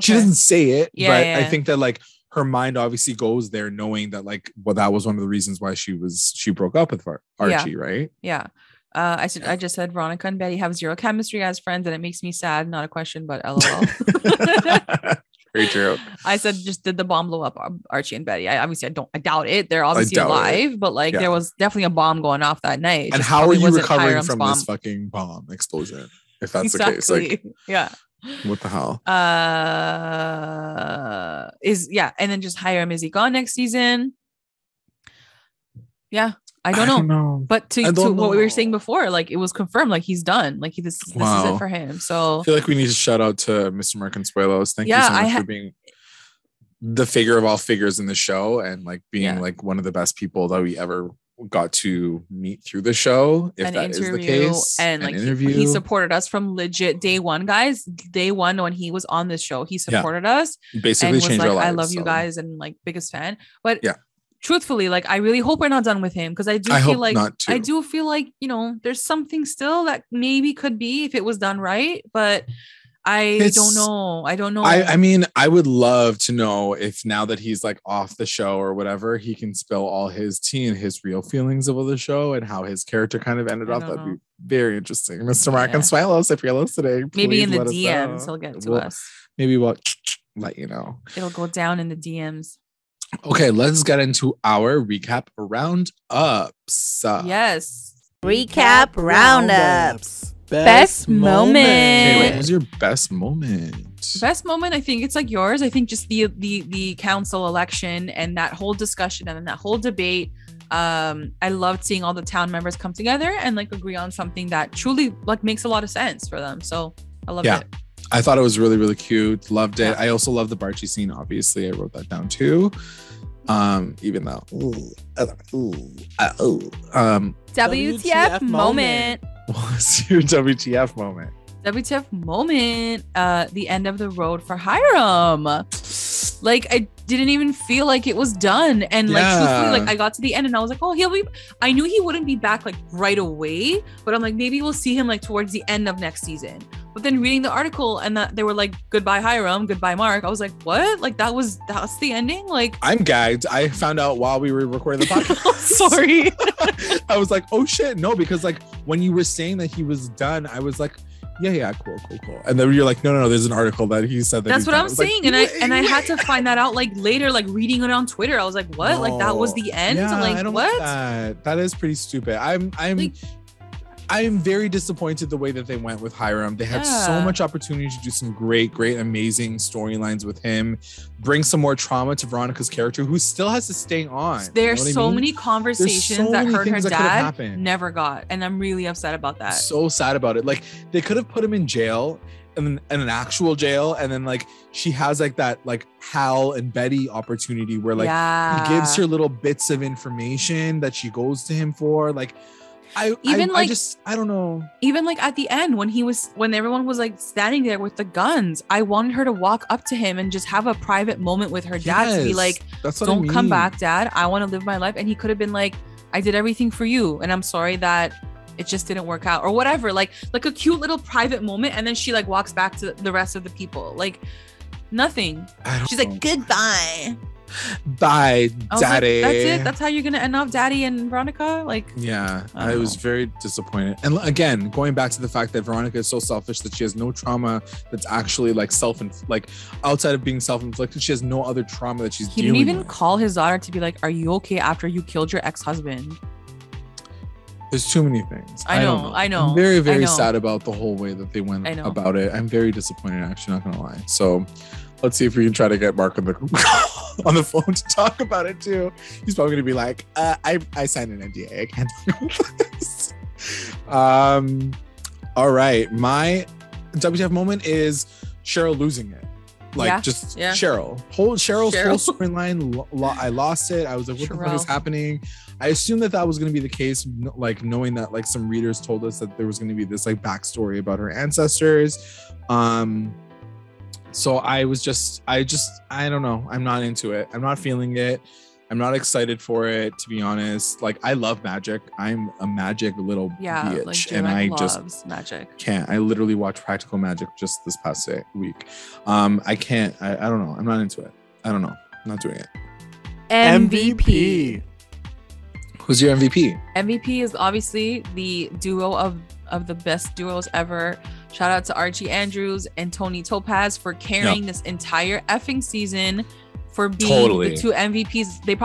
She doesn't say it, but I think that like her mind obviously goes there, knowing that like, well, that was one of the reasons why she broke up with Archie, right? Yeah. I just said Veronica and Betty have zero chemistry as friends, and it makes me sad. Not a question, but LOL. Very true. I said, just did the bomb blow up Archie and Betty? I doubt it. They're obviously alive, but like there was definitely a bomb going off that night. And how are you recovering from this fucking bomb explosion? If that's the case, like, yeah. What the hell? And then just Hiram, is he gone next season? Yeah. I don't know. But to what we were saying before, like, it was confirmed, like, he's done. Like, this is it for him. So I feel like we need to shout out to Mr. Mark Consuelos. Thank you so much for being the figure of all figures in the show, and like being like one of the best people that we ever got to meet through the show, if that is the case. And like he supported us from legit day one, guys. Day one, when he was on this show, he supported us. Basically changed our lives. I love you guys, and like biggest fan. But truthfully, like, I really hope we're not done with him, because I do feel like, you know, there's something still that maybe could be if it was done right, but I don't know. I mean, I would love to know if, now that he's like off the show or whatever, he can spill all his tea and his real feelings about the show and how his character kind of ended up. That'd be very interesting. Mr. Mark Consuelos, if you're listening, maybe in the DMs he'll get to us. Maybe we'll let you know. It'll go down in the DMs. Okay, let's get into our recap roundups. Yes. Recap roundups. Best moment. Okay, what was your best moment? Best moment, I think it's like yours. I think just the council election and that whole discussion and then that whole debate. I loved seeing all the town members come together and like agree on something that truly like makes a lot of sense for them. So I loved it. I thought it was really, really cute. Loved it. I also love the BARCHIE scene. Obviously, I wrote that down too. Even though WTF moment. What's your WTF moment? WTF moment. The end of the road for Hiram. Like, I didn't even feel like it was done. And like, truthfully, like, I got to the end and I was like, oh, I knew he wouldn't be back like right away, but I'm like, maybe we'll see him like towards the end of next season. But then reading the article and that they were like, goodbye Hiram, goodbye Mark, I was like, what? Like, that's the ending? Like, I'm gagged. I found out while we were recording the podcast. Sorry. I was like, oh shit, no, because like when you were saying that he was done, I was like, yeah, cool. And then you're like, no, there's an article that he said that. That's what I'm saying. Like, and I had to find that out like later, like reading it on Twitter. I was like, what? Like, that was the end? Yeah, like, I don't what? Like that is pretty stupid. I'm very disappointed the way that they went with Hiram. They had so much opportunity to do some great, amazing storylines with him. Bring some more trauma to Veronica's character, who still has to stay on. There's so many conversations that her and her dad never got. And I'm really upset about that. So sad about it. Like, they could have put him in jail, in an actual jail, and then like she has like that like Hal and Betty opportunity where like he gives her little bits of information that she goes to him for. Like, I don't know. Even like at the end when everyone was like standing there with the guns, I wanted her to walk up to him and just have a private moment with her dad to be like, don't come back, Dad. I want to live my life. And he could have been like, I did everything for you, and I'm sorry that it just didn't work out or whatever. Like a cute little private moment, and then she like walks back to the rest of the people. Like, nothing. She's like, goodbye. Bye, daddy. That's it. That's how you're gonna end off Daddy and Veronica. Like, yeah, I was very disappointed. And again, going back to the fact that Veronica is so selfish that she has no trauma that's actually like outside of being self-inflicted. She has no other trauma that she's dealing with. He didn't even call his daughter to be like, "Are you okay after you killed your ex-husband?" There's too many things. I know. I'm very, very sad about the whole way that they went about it. I'm very disappointed, actually, not gonna lie. So let's see if we can try to get Mark on the phone to talk about it too. He's probably gonna be like, I signed an NDA. I can't talk about this. All right. My WTF moment is Cheryl losing it. Cheryl. Cheryl's whole storyline. I lost it. I was like, what the fuck is happening? I assumed that was going to be the case, like knowing that like some readers told us that there was going to be this like backstory about her ancestors. So I don't know. I'm not into it. I'm not feeling it. I'm not excited for it, to be honest. Like, I love magic. I'm a magic little bitch. Like, and I just magic. Can't. I literally watched Practical Magic just this past week. I can't. I don't know. I'm not into it. I don't know. I'm not doing it. MVP. Who's your MVP? MVP is obviously the duo of the best duos ever. Shout out to Archie Andrews and Tony Topaz for carrying this entire effing season, for being the two MVPs. They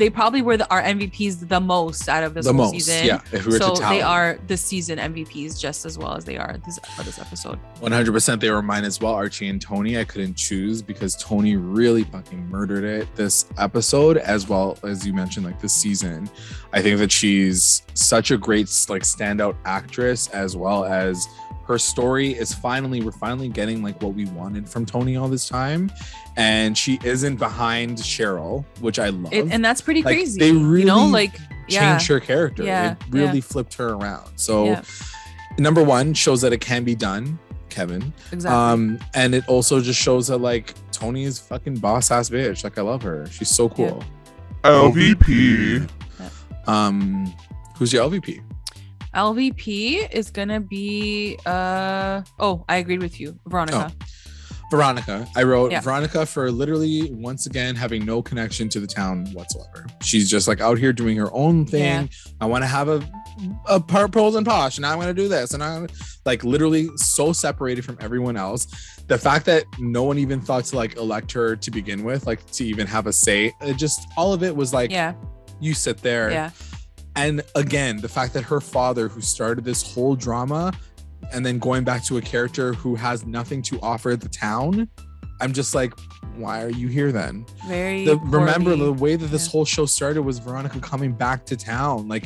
probably were our MVPs the most out of this whole season. Yeah, if we were to tally. They are the season MVPs just as well as they are this episode. 100%, they were mine as well. Archie and Tony. I couldn't choose because Tony really fucking murdered it this episode, as well as you mentioned, like this season. I think that she's such a great like standout actress, as well as her story is we're finally getting like what we wanted from Tony all this time. And she isn't behind Cheryl, which I love. And that's pretty crazy. They really changed her character. It really flipped her around. So number one, shows that it can be done, Kevin. Exactly. And it also just shows that like Tony is fucking boss ass bitch. Like, I love her. She's so cool. LVP. Who's your LVP? LVP is gonna be I agreed with you, Veronica. Veronica. I wrote Veronica for literally once again having no connection to the town whatsoever. She's just like out here doing her own thing. I want to have a pros and posh, and I'm gonna do this, and I'm like literally so separated from everyone else. The fact that no one even thought to like elect her to begin with, like to even have a say, it just all of it was like, you sit there. Yeah. And again, the fact that her father, who started this whole drama, and then going back to a character who has nothing to offer the town, I'm just like, why are you here then? Remember the way that this whole show started was Veronica coming back to town. Like,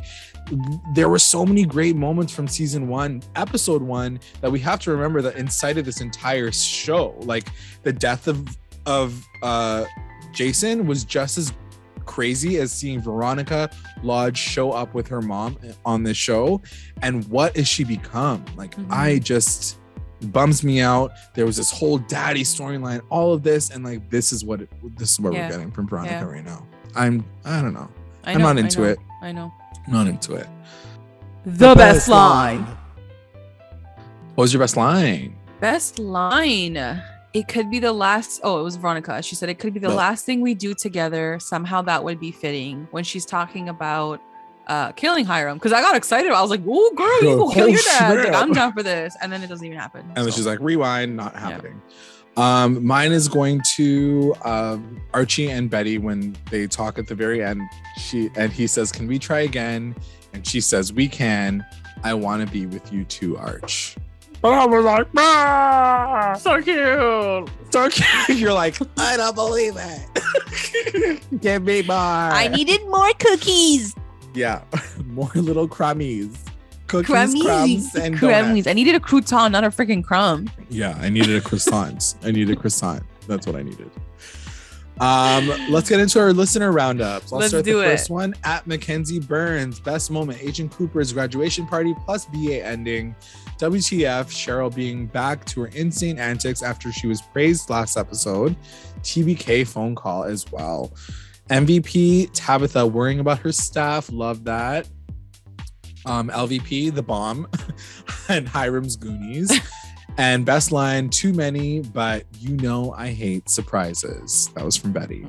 there were so many great moments from season 1, episode 1, that we have to remember that incited this entire show. Like, the death of Jason was just as crazy as seeing Veronica Lodge show up with her mom on this show. And what has she become? Like, I just bums me out. There was this whole daddy storyline, all of this, and like this is what we're getting from Veronica right now. I don't know. I'm not into it. I know. I'm not into it. The best line. What was your best line? Best line. It could be the last. Oh, it was Veronica. She said it could be the last thing we do together. Somehow that would be fitting, when she's talking about killing Hiram. Because I got excited. I was like, "Oh, girl, you go kill your dad. Like, I'm down for this." And then it doesn't even happen. And then she's like, "Rewind, not happening." Mine is going to Archie and Betty when they talk at the very end. He says, "Can we try again?" And she says, "We can. I want to be with you too, Arch." But I was like, so cute. So cute. You're like, I don't believe it. Give me more. I needed more cookies. Yeah. More little crummies. Cookies, crumbs, and crummies. I needed a crouton, not a freaking crumb. Yeah, I needed a croissant. That's what I needed. Let's get into our listener roundups. Let's start the first one. At Mackenzie Burns, best moment, Agent Cooper's graduation party plus BA ending. WTF, Cheryl being back to her insane antics after she was praised last episode. TBK phone call as well. MVP, Tabitha worrying about her staff. Love that. LVP, the bomb and Hiram's Goonies. And best line, too many, but you know I hate surprises. That was from Betty.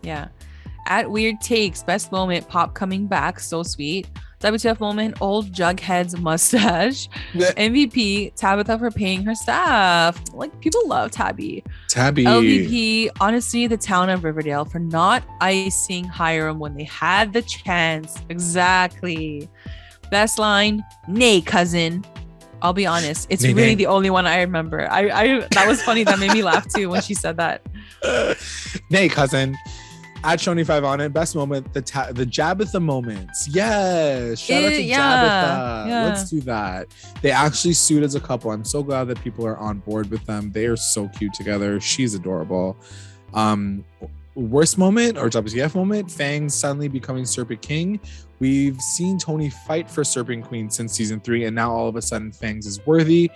Yeah. At Weird Takes, best moment, Pop coming back, so sweet. WTF moment, old Jughead's mustache. MVP, Tabitha for paying her staff. Like, people love Tabby. LVP, honestly, the town of Riverdale for not icing Hiram when they had the chance. Exactly. Best line, nay, cousin. I'll be honest, it's really the only one I remember. I that was funny. That made me laugh too when she said that. Nay, cousin. At CHONI5 on it, best moment, the Tabitha moments. Yes, shout out to Tabitha. Yeah. Let's do that. They actually sued as a couple. I'm so glad that people are on board with them. They are so cute together. She's adorable. Worst moment or WTF moment, Fangs suddenly becoming Serpent King. We've seen Tony fight for Serpent Queen since season 3, and now all of a sudden Fangs is worthy.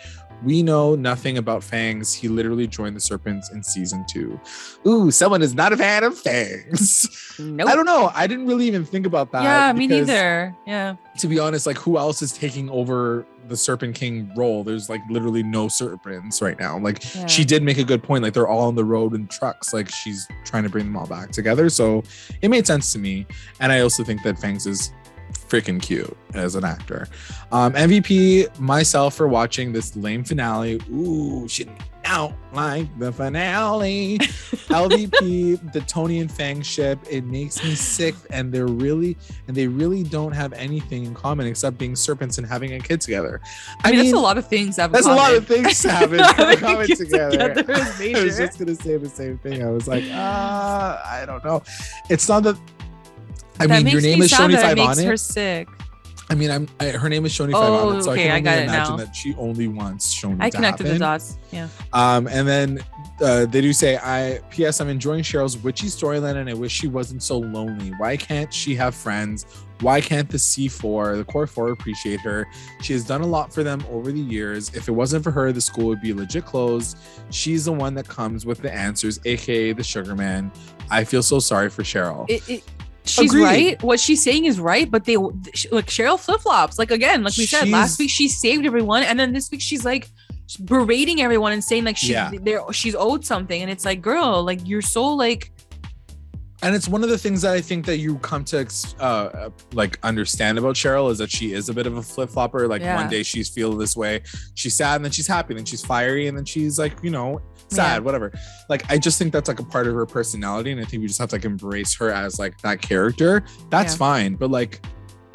We know nothing about Fangs. He literally joined the Serpents in season 2. Ooh, someone is not a fan of Fangs. Nope. I don't know. I didn't really even think about that. Yeah, me neither. Yeah. To be honest, like, who else is taking over the Serpent King role? There's like literally no serpents right now. Like, she did make a good point. Like, they're all on the road in trucks. Like, she's trying to bring them all back together. So it made sense to me. And I also think that Fangs is freaking cute as an actor. MVP, myself, for watching this lame finale. Ooh, she didn't out like the finale. LVP, the Tony and Fang ship. It makes me sick, and they really don't have anything in common except being serpents and having a kid together. I mean, that's a lot of things. That's a lot of things to have in common together. I was just gonna say the same thing. I was like, I don't know. It's not that. I mean, your name is CHONI5 on it. Her sick. I mean, her name is CHONI5 on it, so I can only imagine that she only wants CHONI to happen. I connected the dots. Yeah. And then they do say, P.S. I'm enjoying Cheryl's witchy storyline, and I wish she wasn't so lonely. Why can't she have friends? Why can't the C4, the core 4, appreciate her? She has done a lot for them over the years. If it wasn't for her, the school would be legit closed. She's the one that comes with the answers, aka the sugar man. I feel so sorry for Cheryl. She's right. What she's saying is right, but like, Cheryl flip-flops. Like, again, like we said last week, she saved everyone, and then this week she's like berating everyone and saying like she's owed something, and it's like, girl, like, you're so like. And it's one of the things that I think that you come to like understand about Cheryl is that she is a bit of a flip-flopper. Like, one day she's feeling this way, she's sad, and then she's happy, and then she's fiery, and then she's like, you know, sad, whatever. Like, I just think that's like a part of her personality, and I think we just have to like embrace her as like that character. That's fine, but like,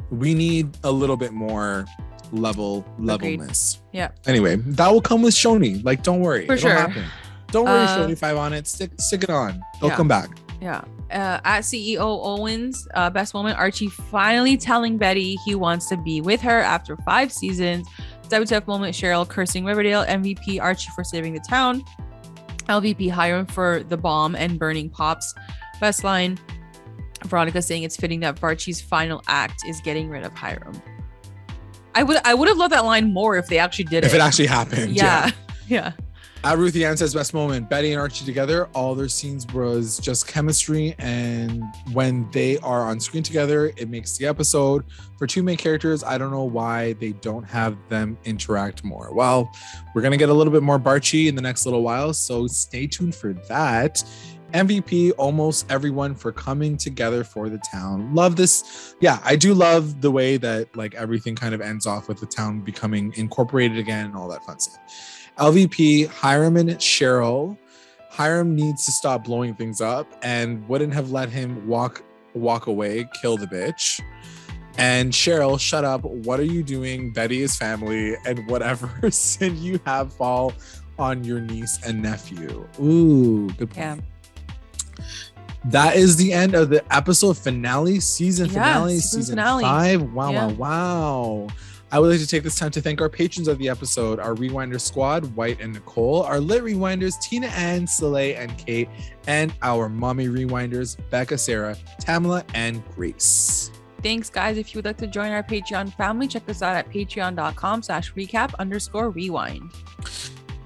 we need a little bit more levelness. Yeah. Anyway, that will come with CHONI. Like, don't worry, for sure. Happen. Don't worry, CHONI5 on it. Stick it on. They'll come back. Yeah. At CEO Owens, best moment, Archie finally telling Betty he wants to be with her after 5 seasons. WTF moment, Cheryl cursing Riverdale. MVP, Archie for saving the town. LVP, Hiram for the bomb and burning Pops. Best line, Veronica saying it's fitting that VARCHIE's final act is getting rid of Hiram. I would have loved that line more if they actually did it. If it actually happened. Yeah. Ruthie Ann says, best moment, Betty and Archie together. All their scenes was just chemistry, and when they are on screen together, it makes the episode. For 2 main characters, I don't know why they don't have them interact more. Well, we're going to get a little bit more BARCHIE in the next little while, so stay tuned for that. MVP, almost everyone for coming together for the town. Love this. Yeah, I do love the way that like everything kind of ends off with the town becoming incorporated again and all that fun stuff. LVP, Hiram and Cheryl. Hiram needs to stop blowing things up and wouldn't have let him walk away, kill the bitch. And Cheryl, shut up. What are you doing? Betty is family, and whatever sin you have fall on your niece and nephew. Ooh, good point. Yeah. That is the end of the episode finale, season finale. 5. Wow. I would like to take this time to thank our patrons of the episode, our Rewinder squad, White and Nicole, our Lit Rewinders, Tina Ann, Soleil, and Kate, and our Mommy Rewinders, Becca, Sarah, Tamala, and Grace. Thanks, guys. If you would like to join our Patreon family, check us out at patreon.com/recap_rewind.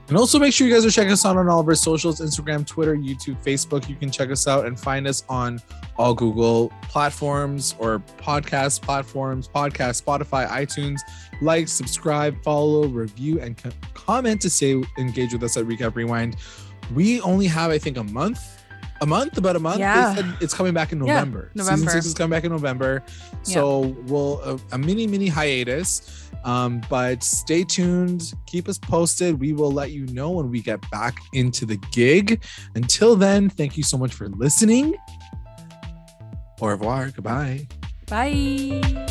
And also make sure you guys are checking us out on all of our socials, Instagram, Twitter, YouTube, Facebook. You can check us out and find us on all Google platforms or podcast platforms, Spotify, iTunes. Like, subscribe, follow, review, and comment to say engage with us at Recap Rewind. We only have, I think, a month About a month. Yeah. They said it's coming back in November. Yeah, November. Season 6 is coming back in November. So we'll a mini hiatus. But stay tuned. Keep us posted. We will let you know when we get back into the gig. Until then, thank you so much for listening. Au revoir. Goodbye. Bye.